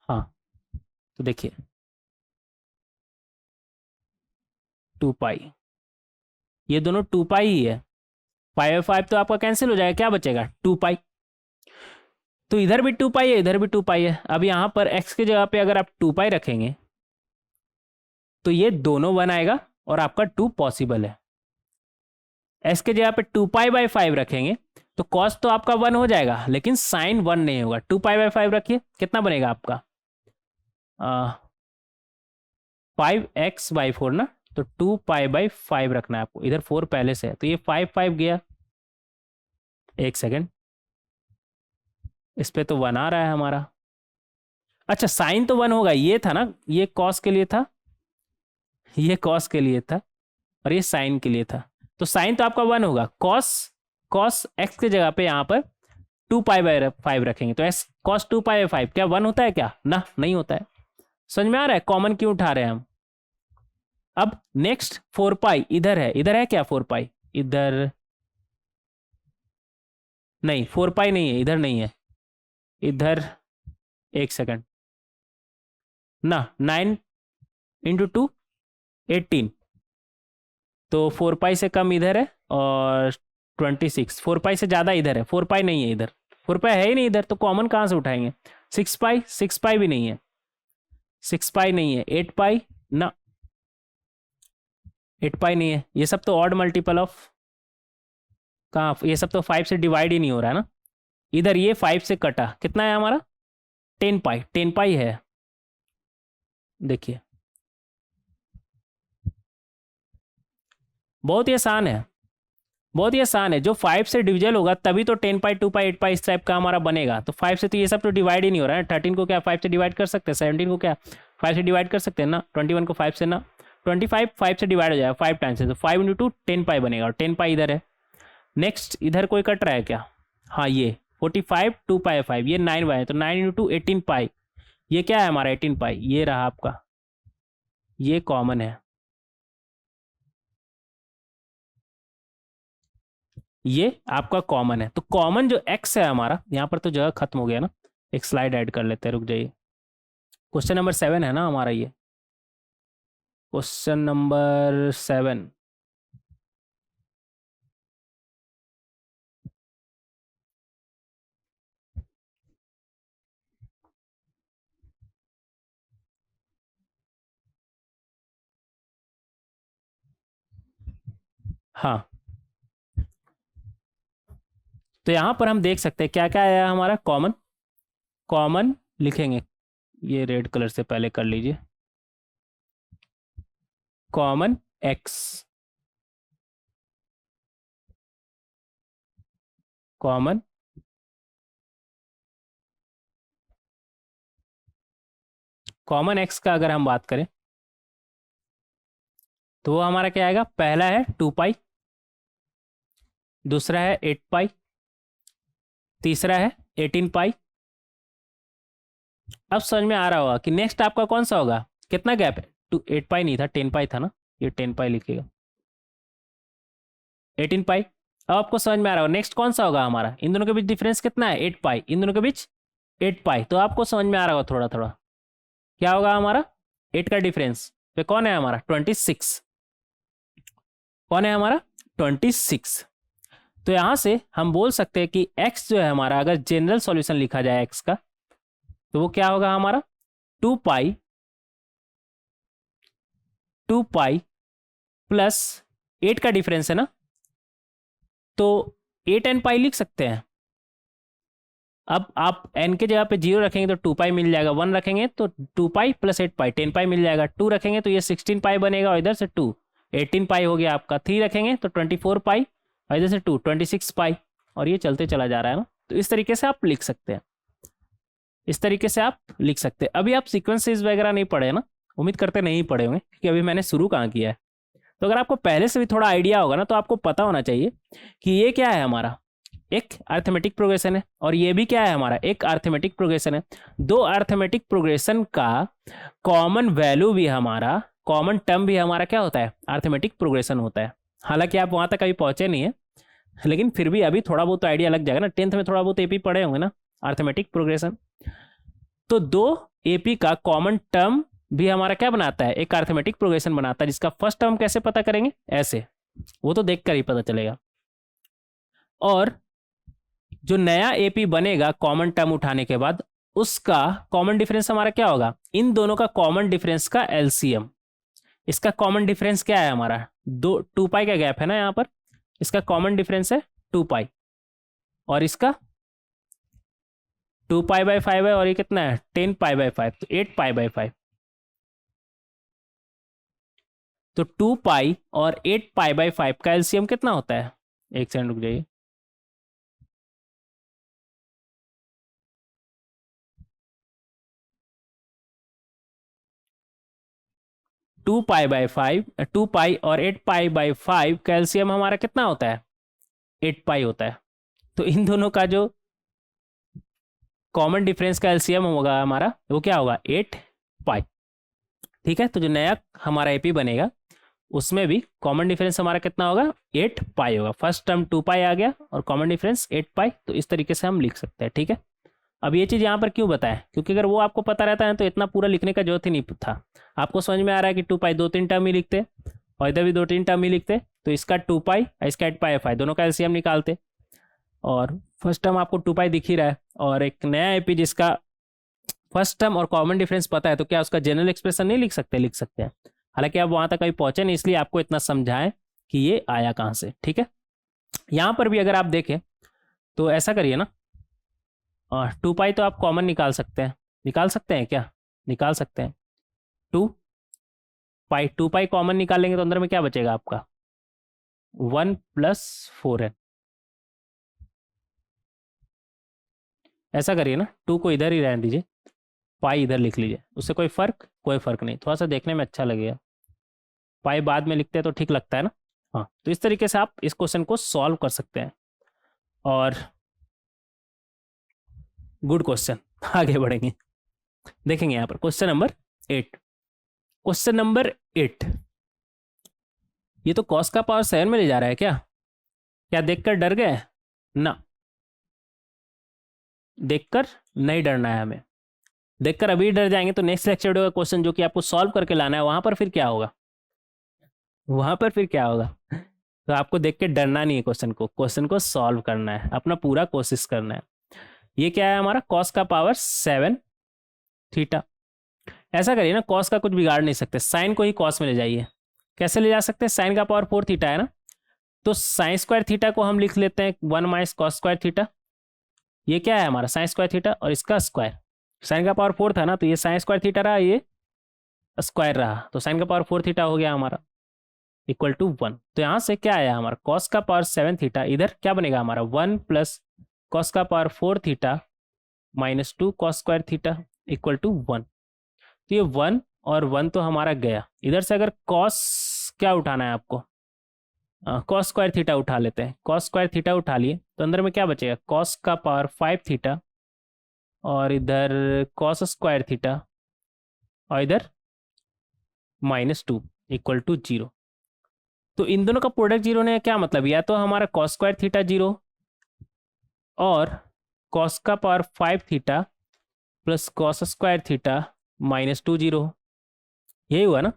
हाँ, तो देखिए 2 पाई, ये दोनों 2 पाई ही है, पाई बाई 5 तो आपका कैंसिल हो जाएगा, क्या बचेगा 2 पाई। तो इधर भी 2 पाई है, इधर भी 2 पाई है। अब यहां पर x की जगह पे अगर आप 2 पाई रखेंगे, तो ये दोनों 1 आएगा, और आपका 2 पॉसिबल है। x के जगह पे 2 पाई बाई 5 रखेंगे, तो कॉस तो आपका 1 हो जाएगा, लेकिन साइन 1 नहीं होगा। 2 पाई बाई 5 रखिए, कितना बनेगा आपका 5x/4 ना, तो 2 पाई बाई 5 रखना है आपको, इधर 4 पहले से है, तो ये 5 गया। एक सेकेंड, इस पे तो 1 आ रहा है हमारा, अच्छा साइन तो 1 होगा, ये था ना, ये कॉस के लिए था, ये कॉस के लिए था, और ये साइन के लिए था, तो साइन तो आपका 1 होगा। कॉस कॉस एक्स की जगह पे यहाँ पर 2 पाई बाई 5 रखेंगे, तो एस कॉस 2 पाई बाई 5 क्या 1 होता है क्या, ना नहीं होता है। समझ में आ रहा है कॉमन क्यों उठा रहे हैं हम। अब नेक्स्ट 4 पाई इधर है क्या 4 पाई, इधर नहीं, 4 पाई नहीं है, इधर नहीं है, इधर, एक सेकंड ना, 9 इंटू 2 18, तो 4 पाई से कम इधर है, और 26, 4 पाई से ज़्यादा इधर है, 4 पाई नहीं है इधर, 4 पाई है ही नहीं इधर, तो कॉमन कहाँ से उठाएंगे। 6 पाई भी नहीं है, 6 पाई नहीं है, 8 पाई ना, 8 पाई नहीं है, ये सब तो ऑड मल्टीपल ऑफ, कहाँ, ये सब तो 5 से डिवाइड ही नहीं हो रहा है ना। इधर ये 5 से कटा, कितना है हमारा 10 पाई, 10 पाई है, देखिए बहुत ही आसान है, बहुत ही आसान है। जो 5 से डिविजल होगा तभी तो 10 पाई 2 पाई 8 पाई इस टाइप का हमारा बनेगा। तो 5 से तो ये सब तो डिवाइड ही नहीं हो रहा है। 13 को क्या 5 से डिवाइड कर सकते हैं, 17 को क्या 5 से डिवाइड कर सकते हैं ना, 21 को 5 से ना, 25 5 से डिवाइड हो जाएगा 5 टाइम्स से, तो 5 इंटू 2 10 पाई बनेगा, और 10 पाई इधर है। नेक्स्ट इधर कोई कट रहा है क्या, हाँ ये 45 2 पाई 5, ये 9 वाई है, तो 9 इंटू 2 18 पाई, ये क्या है हमारा 18 पाई, ये रहा आपका, ये कॉमन है, ये आपका कॉमन है। तो कॉमन जो x है हमारा, यहाँ पर तो जगह खत्म हो गया ना, एक स्लाइड ऐड कर लेते हैं, रुक जाइए। क्वेश्चन नंबर 7 है ना हमारा ये, क्वेश्चन नंबर 7। हाँ, तो यहाँ पर हम देख सकते हैं क्या क्या आया हमारा। कॉमन, कॉमन लिखेंगे, ये रेड कलर से पहले कर लीजिए। Common x, common common x का अगर हम बात करें तो वो हमारा क्या आएगा। पहला है 2 पाई, दूसरा है 8 पाई, तीसरा है 18 पाई। अब समझ में आ रहा होगा कि नेक्स्ट आपका कौन सा होगा, कितना गैप है। 8 पाई नहीं था, 10 पाई था ना, ये 10 पाई लिखिएगा, 18 पाई। अब आपको समझ में आ रहा होगा नेक्स्ट कौन सा होगा हमारा। इन दोनों के बीच डिफरेंस कितना है, 8 पाई, इन दोनों के बीच 8 पाई। तो आपको समझ में आ रहा होगा थोड़ा थोड़ा क्या होगा हमारा, 8 का डिफरेंस पे कौन है हमारा, 26। कौन है हमारा, 26। तो यहां से हम बोल सकते हैं कि x जो है हमारा, अगर जनरल सॉल्यूशन लिखा जाए x का, तो वो क्या होगा हमारा, 2 पाई, 2 पाई प्लस 8 का डिफरेंस है ना, तो 8 n पाई लिख सकते हैं। अब आप n के जगह पे 0 रखेंगे तो 2 पाई मिल जाएगा, 1 रखेंगे तो 2 पाई प्लस 8 पाई 10 पाई मिल जाएगा, 2 रखेंगे तो ये 16 पाई बनेगा, और इधर से 2 18 पाई हो गया आपका, 3 रखेंगे तो 24 पाई, और इधर से 2 26 पाई, और ये चलते चला जा रहा है ना। तो इस तरीके से आप लिख सकते हैं, इस तरीके से आप लिख सकते हैं। अभी आप सीक्वेंसेस वगैरह नहीं पढ़े ना, उम्मीद करते नहीं पढ़े होंगे क्योंकि अभी मैंने शुरू कहाँ किया है। तो अगर आपको पहले से भी थोड़ा आइडिया होगा ना, तो आपको पता होना चाहिए कि ये क्या है हमारा, एक अर्थमेटिक प्रोग्रेशन है, और ये भी क्या है हमारा, एक अर्थमेटिक प्रोग्रेशन है। दो अर्थमेटिक प्रोग्रेशन का कॉमन वैल्यू भी हमारा, कॉमन टर्म भी हमारा क्या होता है, अर्थमेटिक प्रोग्रेशन होता है। हालांकि आप वहां तक अभी पहुंचे नहीं है, लेकिन फिर भी अभी थोड़ा बहुत तो आइडिया लग जाएगा ना, 10th में थोड़ा बहुत एपी पढ़े होंगे ना, अर्थमेटिक प्रोग्रेशन। तो दो एपी का कॉमन टर्म भी हमारा क्या बनाता है, एक अर्थमेटिक प्रोग्रेशन बनाता है, जिसका फर्स्ट टर्म कैसे पता करेंगे, ऐसे, वो तो देखकर ही पता चलेगा। और जो नया एपी बनेगा कॉमन टर्म उठाने के बाद, उसका कॉमन डिफरेंस हमारा क्या होगा, इन दोनों का कॉमन डिफरेंस का एलसीएम। इसका कॉमन डिफरेंस क्या है हमारा, 2 पाई का गैप है ना यहाँ पर, इसका कॉमन डिफरेंस है 2 पाई, और इसका 2 पाई/5 है, और ये कितना है 10 पाई/5, तो 8 पाई/5। तो 2 पाई और 8 पाई/5 का एलसीएम कितना होता है, एक सेकंड रुक जाइए। टू पाई और 8 पाई/5 का एलसीएम हमारा कितना होता है, 8 पाई होता है। तो इन दोनों का जो कॉमन डिफरेंस का एलसीएम होगा हमारा, वो क्या होगा, 8 पाई। ठीक है, तो जो नया हमारा एपी बनेगा उसमें भी कॉमन डिफरेंस हमारा कितना होगा, 8 पाई होगा। फर्स्ट टर्म 2 पाई आ गया और कॉमन डिफरेंस 8 पाई, तो इस तरीके से हम लिख सकते हैं। ठीक है, अब ये चीज़ यहाँ पर क्यों बताएं, क्योंकि अगर वो आपको पता रहता है तो इतना पूरा लिखने का जरूरत ही नहीं था। आपको समझ में आ रहा है कि 2 पाई 2-3 टर्म ही लिखते, और इधर भी 2-3 टर्म ही लिखते, तो इसका 2 पाई, इसका 8 पाई/5, दोनों का एलसीएम निकालते, और फर्स्ट टर्म आपको 2 पाई दिख ही रहा है, और एक नया एपी जिसका फर्स्ट टर्म और कॉमन डिफरेंस पता है, तो क्या उसका जनरल एक्सप्रेशन नहीं लिख सकते, लिख सकते हैं। हालांकि आप वहां तक कभी पहुंचे नहीं, इसलिए आपको इतना समझाएं कि ये आया कहाँ से। ठीक है, यहाँ पर भी अगर आप देखें तो ऐसा करिए ना, 2 पाई तो आप कॉमन निकाल सकते हैं, निकाल सकते हैं क्या, निकाल सकते हैं। 2 पाई कॉमन निकालेंगे तो अंदर में क्या बचेगा आपका, 1 + 4n। ऐसा करिए ना, 2 को इधर ही रहने दीजिए, पाई इधर लिख लीजिए, उससे कोई फर्क नहीं, थोड़ा सा देखने में अच्छा लगेगा। पाई बाद में लिखते हैं तो ठीक लगता है ना। हाँ, तो इस तरीके से आप इस क्वेश्चन को सॉल्व कर सकते हैं। और गुड क्वेश्चन, आगे बढ़ेंगे, देखेंगे यहाँ पर क्वेश्चन नंबर 8। क्वेश्चन नंबर 8, ये तो कॉस का पावर 7 में ले जा रहा है क्या, क्या देखकर डर गए ना, देखकर नहीं डरना है हमें। देखकर अभी डर जाएंगे तो नेक्स्ट लेक्चर वीडियो का क्वेश्चन जो कि आपको सॉल्व करके लाना है, वहां पर फिर क्या होगा, वहां पर फिर क्या होगा। तो आपको देख के डरना नहीं है, क्वेश्चन को सॉल्व करना है, अपना पूरा कोशिश करना है। ये क्या है हमारा कॉस का पावर 7 थीटा। ऐसा करिए ना, कॉस का कुछ बिगाड़ नहीं सकते, साइन को ही कॉस में ले जाइए। कैसे ले जा सकते हैं, साइन का पावर 4 थीटा है ना, तो साइन स्क्वायर थीटा को हम लिख लेते हैं 1 माइनस कॉस स्क्वायर थीटा। ये क्या है हमारा साइन स्क्वायर थीटा और इसका स्क्वायर, साइन का पावर 4 था ना, तो ये साइन स्क्वायर थीटा रहा, ये स्क्वायर रहा, तो साइन का पावर 4 थीटा हो गया हमारा इक्वल टू 1। तो यहाँ से क्या आया हमारा कॉस का पावर 7 थीटा, इधर क्या बनेगा हमारा 1 प्लस कॉस का power 4 theta minus 2 cos square theta equal to 1। तो ये 1 और 1 तो हमारा गया, इधर से अगर कॉस क्या उठाना है आपको, कॉस स्क्वायर थीटा उठा लेते हैं, कॉस स्क्वायर थीटा उठा लिए तो अंदर में क्या बचेगा कॉस का पावर 5 थीटा और इधर कॉस स्क्वायर थीटा और इधर -2 इक्वल टू 0। तो इन दोनों का प्रोडक्ट जीरो ने क्या मतलब, या तो हमारा कॉस स्क्वायर थीटा 0 और कॉस का power 5 theta plus cos square theta -2 0, यही हुआ ना।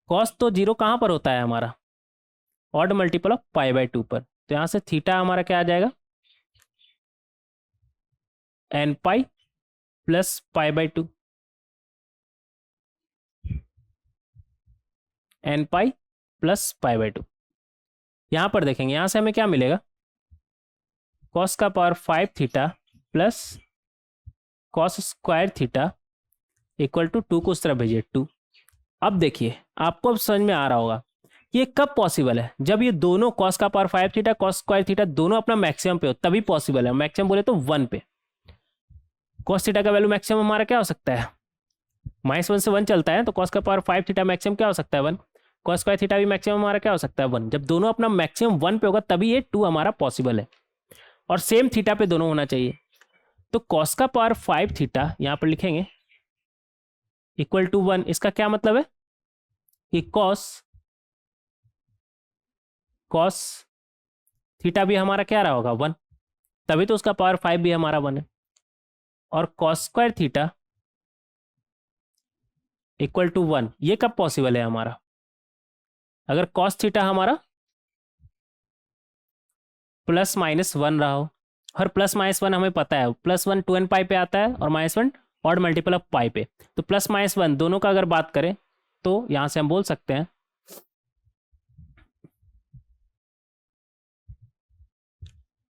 कॉस तो 0 कहाँ पर होता है हमारा, odd multiple of pi by 2 पर, तो यहाँ से थीटा हमारा क्या आ जाएगा n pi plus pi by 2, n pi plus pi by 2। यहाँ पर देखेंगे, यहाँ से हमें क्या मिलेगा कॉस का power 5 theta plus cos square theta equal to 2 को उस तरफ भेजिए 2। अब देखिए आपको अब समझ में आ रहा होगा ये कब पॉसिबल है, जब ये दोनों कॉस का power 5 theta cos square theta दोनों अपना मैक्सिमम पे हो, तभी पॉसिबल है। मैक्सिमम बोले तो 1 पे। कॉस थीटा का वैल्यू मैक्सिमम हमारा क्या हो सकता है, -1 से 1 चलता है, तो कॉस का पावर 5 थीटा मैक्सिमम क्या हो सकता है 1, कॉस स्क्वायर थीटा भी मैक्सिमम हमारा क्या हो सकता है 1। जब दोनों अपना मैक्सिमम 1 पे होगा तभी ये 2 हमारा पॉसिबल है, और सेम थीटा पे दोनों होना चाहिए। तो कॉस का पावर 5 थीटा यहाँ पर लिखेंगे इक्वल टू 1। इसका क्या मतलब है कि कॉस थीटा भी हमारा क्या रहा होगा 1, तभी तो उसका पावर 5 भी हमारा 1 है। और cos square theta equal to 1, ये कब पॉसिबल है हमारा, अगर कॉस थीटा हमारा +-1 रहा हो, और +-1 हमें पता है +1 2n पाई पे आता है और -1 ऑड मल्टीपल ऑफ पाई पे, तो +-1 दोनों का अगर बात करें तो यहां से हम बोल सकते हैं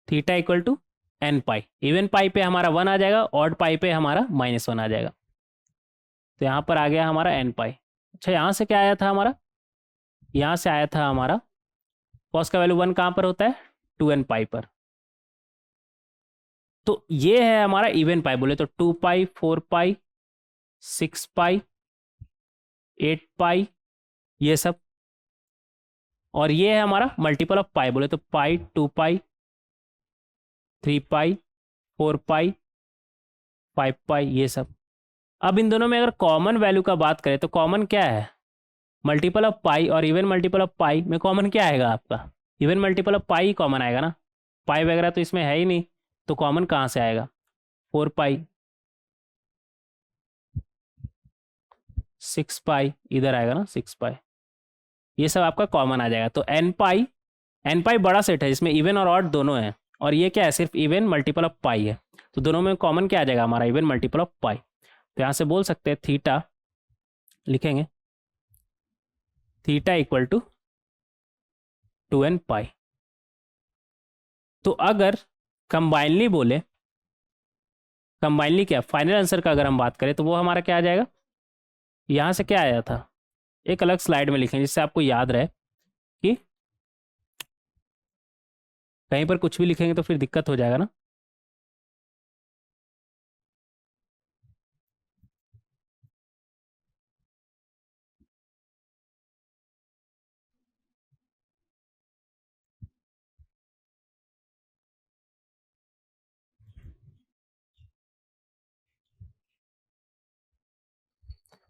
theta equal to n pi. Even pi पे हमारा 1 आ जाएगा, ऑड पाई पे हमारा -1 आ जाएगा, तो यहाँ पर आ गया हमारा n पाई। अच्छा यहाँ से क्या आया था हमारा, यहाँ से आया था हमारा कॉस का वैल्यू 1 कहाँ पर होता है 2n पाई पर। तो ये है हमारा इवन पाई, बोले तो 2 पाई 4 पाई 6 पाई 8 पाई ये सब, और ये है हमारा मल्टीपल ऑफ पाई, बोले तो पाई 2 पाई 3 पाई 4 पाई 5 पाई ये सब। अब इन दोनों में अगर कॉमन वैल्यू का बात करें तो कॉमन क्या है, मल्टीपल ऑफ पाई और इवन मल्टीपल ऑफ पाई में कॉमन क्या आएगा आपका, even multiple of pi he common आएगा ना, पाई वगैरह तो इसमें है ही नहीं, तो कॉमन कहाँ से आएगा 4 पाई 6 पाई इधर आएगा ना 6 पाई, ये सब आपका कॉमन आ जाएगा। तो एन पाई बड़ा सेट है जिसमें इवन और ऑड दोनों हैं, और ये क्या है सिर्फ इवन मल्टीपल ऑफ पाई है, तो दोनों में कॉमन क्या आ जाएगा हमारा इवन मल्टीपल ऑफ पाई। तो यहाँ से बोल सकते हैं थीटा लिखेंगे थीटा इक्वल टू 2n पाई। तो अगर कंबाइनली बोले, कंबाइनली क्या फाइनल आंसर का अगर हम बात करें तो वो हमारा क्या आ जाएगा, यहाँ से क्या आया था एक अलग स्लाइड में लिखेंगे जिससे आपको याद रहे कि कहीं पर कुछ भी लिखेंगे तो फिर दिक्कत हो जाएगा ना।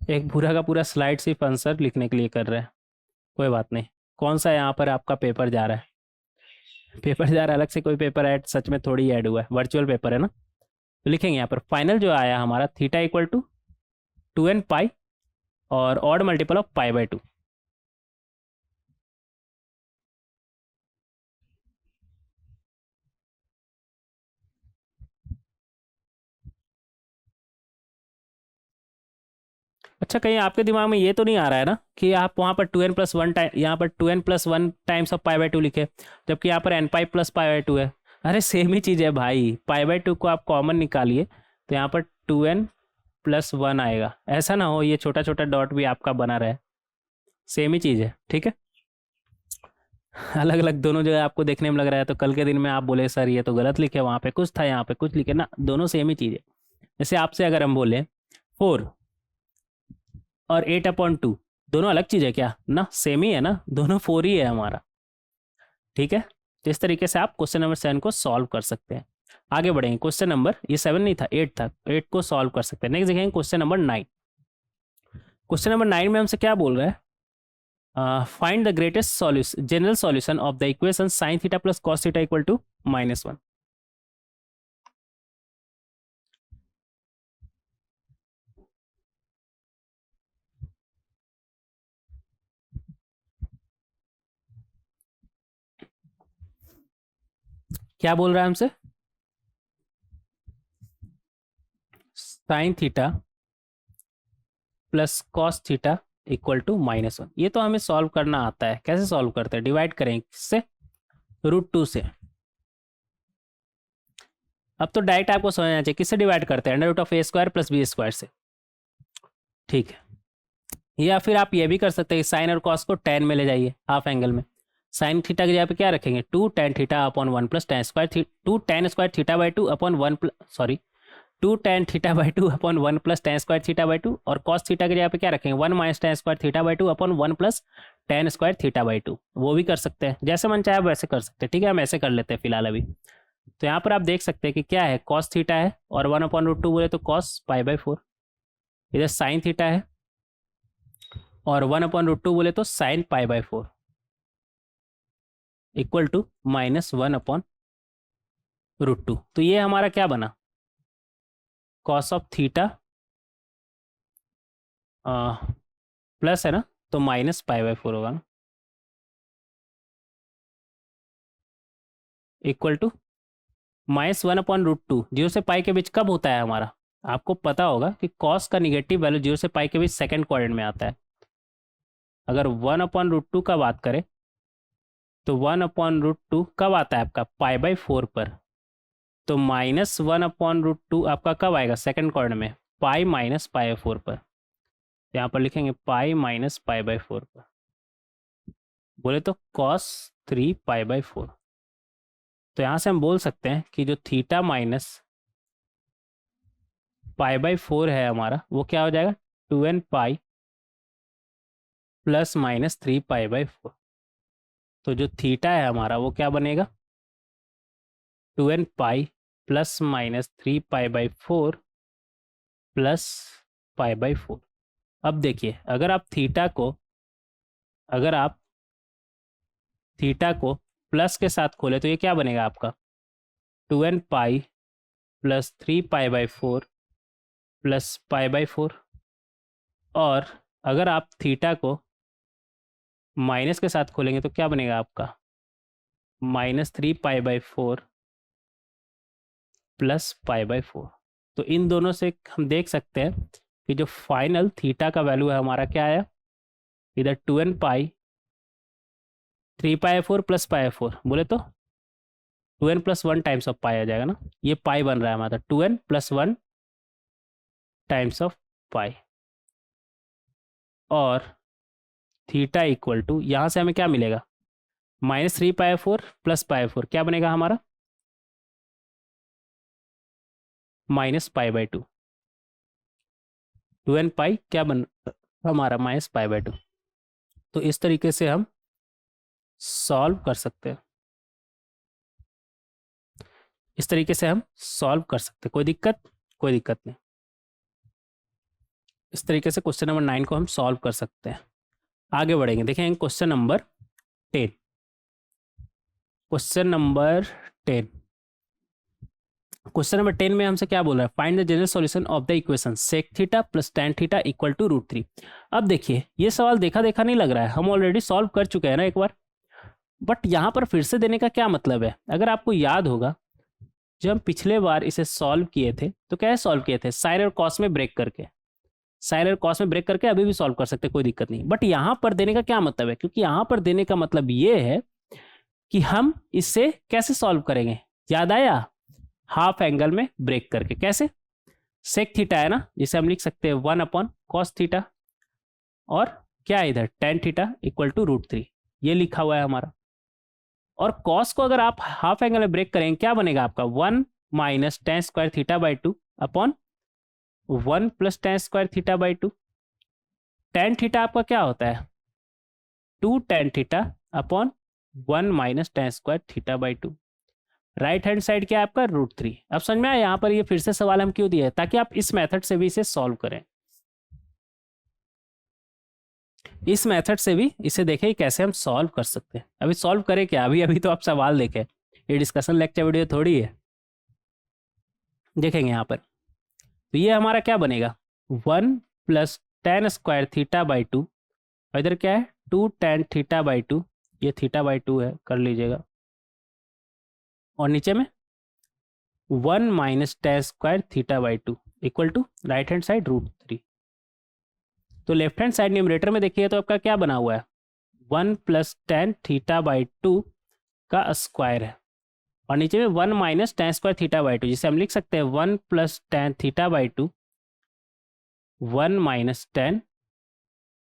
एक पूरा का पूरा स्लाइड सिर्फ आंसर लिखने के लिए कर रहे हैं, कोई बात नहीं। कौन सा यहाँ पर आपका पेपर जा रहा है, पेपर जार अलग से कोई पेपर ऐड सच में थोड़ी ऐड हुआ है, वर्चुअल पेपर है ना। तो लिखेंगे यहाँ पर फाइनल जो आया हमारा थीटा इक्वल टू 2n पाई और odd multiple of pi by 2। अच्छा, कहीं आपके दिमाग में ये तो नहीं आ रहा है ना कि आप वहाँ पर 2n+1 टाइम, यहाँ पर 2n+1 times of pi by 2 लिखे, जबकि यहाँ पर n pi plus pi by 2 है। अरे सेम ही चीज़ है भाई, पाई बाय 2 को आप कॉमन निकालिए तो यहाँ पर 2n+1 आएगा। ऐसा ना हो ये छोटा छोटा डॉट भी आपका बना रहे, सेम ही चीज़ है, ठीक है। अलग अलग दोनों जगह आपको देखने में लग रहा है तो कल के दिन में आप बोले सर ये तो गलत लिखे, वहाँ पे कुछ था यहाँ पे कुछ लिखे ना, दोनों सेम ही चीज़ है। जैसे आपसे अगर हम बोले 4 और 8/2, दोनों अलग चीज़ है क्या? ना, सेम ही है ना, दोनों 4 ही है हमारा, ठीक है। तो इस तरीके से आप क्वेश्चन नंबर 7 को सॉल्व कर सकते हैं। आगे बढ़ेंगे, क्वेश्चन नंबर, ये 7 नहीं था 8 था, 8 को सॉल्व कर सकते हैं। नेक्स्ट देखेंगे क्वेश्चन नंबर 9। क्वेश्चन नंबर 9 में हमसे क्या बोल रहा है, find the greatest solution, general solution of the equation sine theta plus cos theta equal to -1। क्या बोल रहा है हमसे? Sine theta plus cos theta equal to -1। ये तो हमें सॉल्व करना आता है। कैसे सॉल्व करते हैं? डिवाइड करेंगे किससे? √2 से। अब तो डायरेक्ट आपको समझना चाहिए किससे डिवाइड करते हैं, √(a² + b² से, ठीक है। या फिर आप ये भी कर सकते हैं, साइन और कॉस को tan में ले जाइए, हाफ एंगल में। साइन थीटा की जगह पे क्या रखेंगे? 2 tan theta upon 1 plus tan square 2 tan square theta by 2 upon 1 sorry 2 tan theta by 2 upon 1 plus tan square theta by 2, और कॉस थीटा की जगह पे क्या रखेंगे? 1 minus tan square theta by 2 upon 1 plus tan square theta by 2। वो भी कर सकते हैं, जैसे मन चाहे वैसे कर सकते हैं, ठीक है। हम ऐसे कर लेते हैं फिलहाल अभी। तो यहाँ पर आप देख सकते हैं कि क्या है, कॉस थीटा है और 1/√2 बोले तो कॉस π/4, इधर साइन थीटा है और 1/√2 बोले तो साइन π/4 इक्वल टू -1/√2। तो ये हमारा क्या बना? कॉस ऑफ थीटा प्लस है ना, तो -π/4 होगा ना, इक्वल टू -1/√2। 0 से पाई के बीच कब होता है हमारा? आपको पता होगा कि कॉस का निगेटिव वैल्यू 0 से पाई के बीच सेकंड क्वाड्रेंट में आता है। अगर 1/√2 का बात करें तो 1/√2 कब आता है आपका? π/4 पर। तो -1/√2 आपका कब आएगा? सेकंड क्वाड्रेंट में, पाई माइनस π/4 पर। यहाँ पर लिखेंगे पाई माइनस π/4 पर, बोले तो cos 3 π/4। तो यहाँ से हम बोल सकते हैं कि जो थीटा माइनस π/4 है हमारा, वो क्या हो जाएगा? 2n pi plus minus 3 π/4। तो जो थीटा है हमारा वो क्या बनेगा? 2n pi plus minus 3 π/4 plus π/4। अब देखिए, अगर आप थीटा को प्लस के साथ खोले तो ये क्या बनेगा आपका? 2n pi plus 3 π/4 plus π/4। और अगर आप थीटा को माइनस के साथ खोलेंगे तो क्या बनेगा आपका? -3 π/4 प्लस π/4। तो इन दोनों से हम देख सकते हैं कि जो फाइनल थीटा का वैल्यू है हमारा क्या आया? इधर 2n पाई 3π/4 प्लस π/4 बोले तो 2n+1 टाइम्स ऑफ पाई आ जाएगा ना। ये पाई बन रहा है हमारा, 2n+1 टाइम्स ऑफ पाई। और थीटा इक्वल टू, यहाँ से हमें क्या मिलेगा? -3 π/4 प्लस π/4 क्या बनेगा हमारा? -π/2। 2n पाई क्या बन हमारा? -π/2। तो इस तरीके से हम सॉल्व कर सकते हैं, इस तरीके से हम सॉल्व कर सकते हैं। कोई दिक्कत? कोई दिक्कत नहीं। इस तरीके से क्वेश्चन नंबर 9 को हम सॉल्व कर सकते हैं। आगे बढ़ेंगे, देखेंगे question number 10। Question number 10। Question number 10 में हमसे क्या बोल रहा है, find the general solution of the equation sec theta plus tan theta equal to √3। अब देखिए ये सवाल देखा देखा नहीं लग रहा है, हम ऑलरेडी सॉल्व कर चुके हैं ना एक बार, बट यहाँ पर फिर से देने का क्या मतलब है। अगर आपको याद होगा जब हम पिछले बार इसे सॉल्व किए थे तो कैसे सॉल्व किए थे, साइन और कॉस में ब्रेक करके, साइन और कॉस में ब्रेक करके अभी भी सॉल्व कर सकते, कोई दिक्कत नहीं। बट यहाँ पर देने का क्या मतलब है, क्योंकि यहाँ पर देने का मतलब ये है कि हम इससे कैसे सॉल्व करेंगे, याद आया, हाफ एंगल में ब्रेक करके। कैसे, सेक थीटा है ना, जिसे हम लिख सकते हैं 1/cos थीटा, और क्या है इधर टेन थीटा इक्वल टू √3, ये लिखा हुआ है हमारा। और कॉस को अगर आप हाफ एंगल में ब्रेक करेंगे क्या बनेगा आपका, 1 - tan square theta by 2 upon 1 + tan square theta by 2। Tan theta आपका क्या होता है, 2 tan theta upon 1 - tan square theta by 2। Right hand side क्या है आपका √3। अब समझ में आया यहाँ पर ये फिर से सवाल हम क्यों दिए हैं, ताकि आप इस मेथड से भी इसे सॉल्व करें, इस मेथड से भी इसे देखें कैसे हम सॉल्व कर सकते हैं। अभी सॉल्व करें क्या, अभी अभी तो आप सवाल देखें, ये डिस्कशन लेक्चर वीडियो थोड़ी है, देखेंगे यहाँ पर। तो ये हमारा क्या बनेगा, 1 + tan स्क्वायर थीटा बाई 2, और इधर क्या है 2 tan थीटा बाई 2, ये थीटा बाई 2 है, कर लीजिएगा, और नीचे में 1 - tan square theta by 2 equal to right hand side √3। तो लेफ्ट हैंड साइड न्यूमरेटर में देखिए तो आपका क्या बना हुआ है, 1 + tan थीटा बाई 2 का स्क्वायर है, और नीचे में 1 - tan स्क्वायर थीटा बाई 2, जिसे हम लिख सकते हैं 1 + tan theta by 2 1 - tan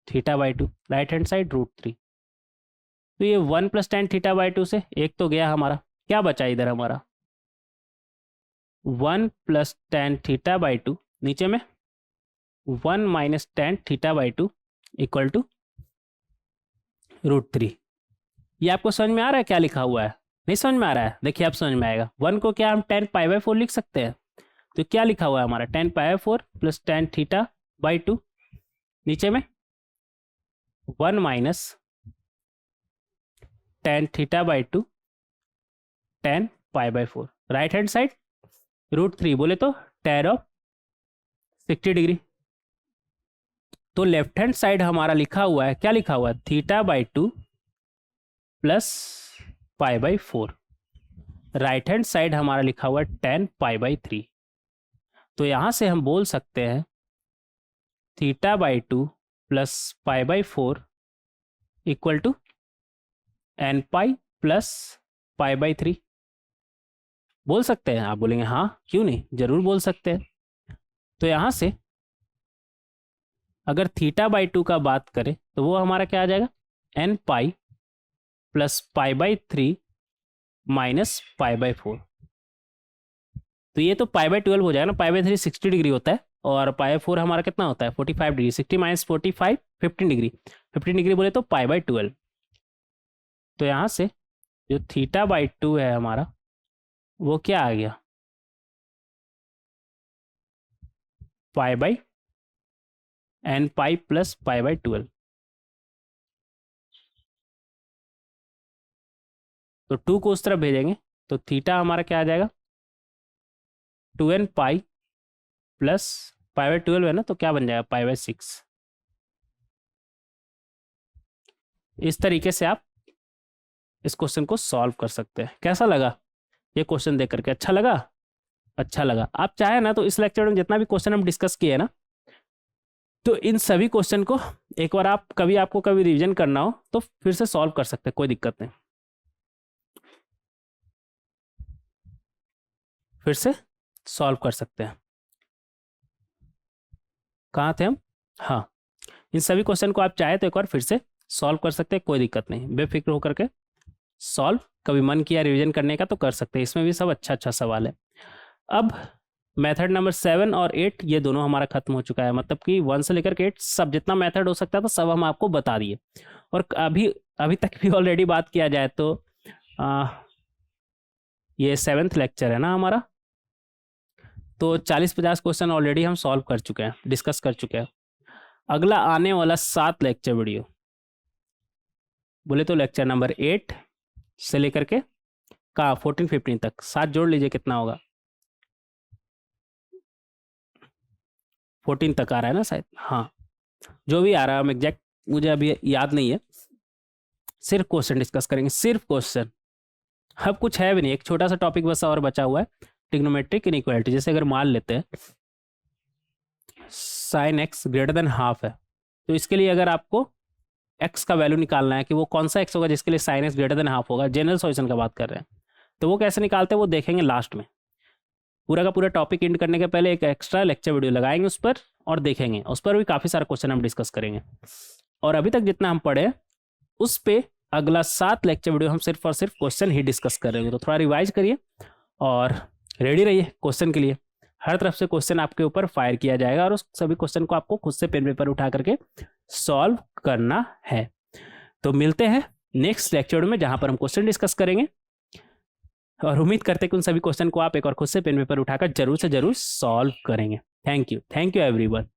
theta by 2, right hand side √3। तो ये 1 + tan थीटा बाई 2 से एक तो गया हमारा, क्या बचा इधर हमारा 1 + tan थीटा बाई 2, नीचे में 1 - tan theta by 2 equal to √3। ये आपको समझ में आ रहा है क्या लिखा हुआ है, नहीं समझ में आ रहा है, देखिए आप समझ में आएगा। 1 को क्या हम tan π/4 लिख सकते हैं, तो क्या लिखा हुआ है हमारा tan π/4 + tan थीटा बाई 2, नीचे में 1 - tan theta by 2 tan π/4, right hand side √3, बोले तो tan ऑफ 60 डिग्री। तो लेफ्ट हैंड साइड हमारा लिखा हुआ है, क्या लिखा हुआ है, theta by 2 plus π/4, right hand side हमारा लिखा हुआ है tan π/3। तो यहां से हम बोल सकते हैं theta by 2 plus π/4 equal to nπ plus π/3। बोल सकते हैं, आप बोलेंगे हाँ क्यों नहीं, जरूर बोल सकते हैं। तो यहां से अगर थीटा बाई 2 का बात करें तो वो हमारा क्या आ जाएगा, nπ प्लस π/3 माइनस π/4। तो ये तो π/12 हो जाएगा ना, π/3 60 डिग्री होता है, और π/4 हमारा कितना होता है 45 डिग्री, 60 - 45 15 डिग्री, 15 डिग्री बोले तो π/12। तो यहाँ से जो थीटा बाई 2 है हमारा वो क्या आ गया, nπ प्लस π/12। तो 2 को उस तरफ भेजेंगे तो थीटा हमारा क्या आ जाएगा 2nπ प्लस π/12 है ना, तो क्या बन जाएगा π/6। इस तरीके से आप इस क्वेश्चन को सॉल्व कर सकते हैं। कैसा लगा ये क्वेश्चन देख करके, अच्छा लगा, अच्छा लगा। आप चाहे ना तो इस लेक्चर में जितना भी क्वेश्चन हम डिस्कस किए ना, तो इन सभी क्वेश्चन को एक बार आप कभी आपको कभी रिवीजन करना हो तो फिर से सॉल्व कर सकते हैं, कोई दिक्कत नहीं, फिर से सॉल्व कर सकते हैं। कहाँ थे हम, हाँ, इन सभी क्वेश्चन को आप चाहे तो एक बार फिर से सॉल्व कर सकते हैं, कोई दिक्कत नहीं, बेफिक्र होकर के सॉल्व, कभी मन किया रिवीजन करने का तो कर सकते हैं, इसमें भी सब अच्छा अच्छा सवाल है। अब मेथड नंबर 7 और 8 ये दोनों हमारा खत्म हो चुका है, मतलब कि 1 से लेकर के 8 सब जितना मेथड हो सकता था सब हम आपको बता दिए। और अभी तक भी ऑलरेडी बात किया जाए तो ये 7th लेक्चर है ना हमारा, तो 40-50 क्वेश्चन ऑलरेडी हम सॉल्व कर चुके हैं, डिस्कस कर चुके हैं। अगला आने वाला 7 लेक्चर वीडियो बोले तो लेक्चर नंबर 8 से लेकर के का 14-15 तक 7 जोड़ लीजिए कितना होगा, 14 तक आ रहा है ना शायद, हाँ जो भी आ रहा है, हम एग्जैक्ट मुझे अभी याद नहीं है। सिर्फ क्वेश्चन डिस्कस करेंगे, सिर्फ क्वेश्चन, अब कुछ है भी नहीं, एक छोटा सा टॉपिक बस और बचा हुआ है, ट्रिग्नोमेट्रिक इनइक्वालिटी। जैसे अगर मान लेते हैं sine x greater than half है, तो इसके लिए अगर आपको एक्स का वैल्यू निकालना है कि वो कौन सा एक्स होगा जिसके लिए sine x greater than half होगा, जनरल सॉल्यूशन का बात कर रहे हैं, तो वो कैसे निकालते हैं वो देखेंगे लास्ट में। पूरा का पूरा टॉपिक एंड करने के पहले एक एक्स्ट्रा लेक्चर वीडियो लगाएंगे उस पर और देखेंगे, उस पर भी काफ़ी सारे क्वेश्चन हम डिस्कस करेंगे। और अभी तक जितना हम पढ़े उस पे अगला 7 लेक्चर वीडियो हम सिर्फ और सिर्फ क्वेश्चन ही डिस्कस करेंगे। तो थोड़ा रिवाइज करिए और रेडी रहिए क्वेश्चन के लिए। हर तरफ से क्वेश्चन आपके ऊपर फायर किया जाएगा और उस सभी क्वेश्चन को आपको खुद से पेन पेपर उठा करके सॉल्व करना है। तो मिलते हैं नेक्स्ट लेक्चर में जहां पर हम क्वेश्चन डिस्कस करेंगे और उम्मीद करते हैं कि उन सभी क्वेश्चन को आप एक और खुद से पेन पेपर उठाकर जरूर से जरूर सॉल्व करेंगे। Thank you everyone.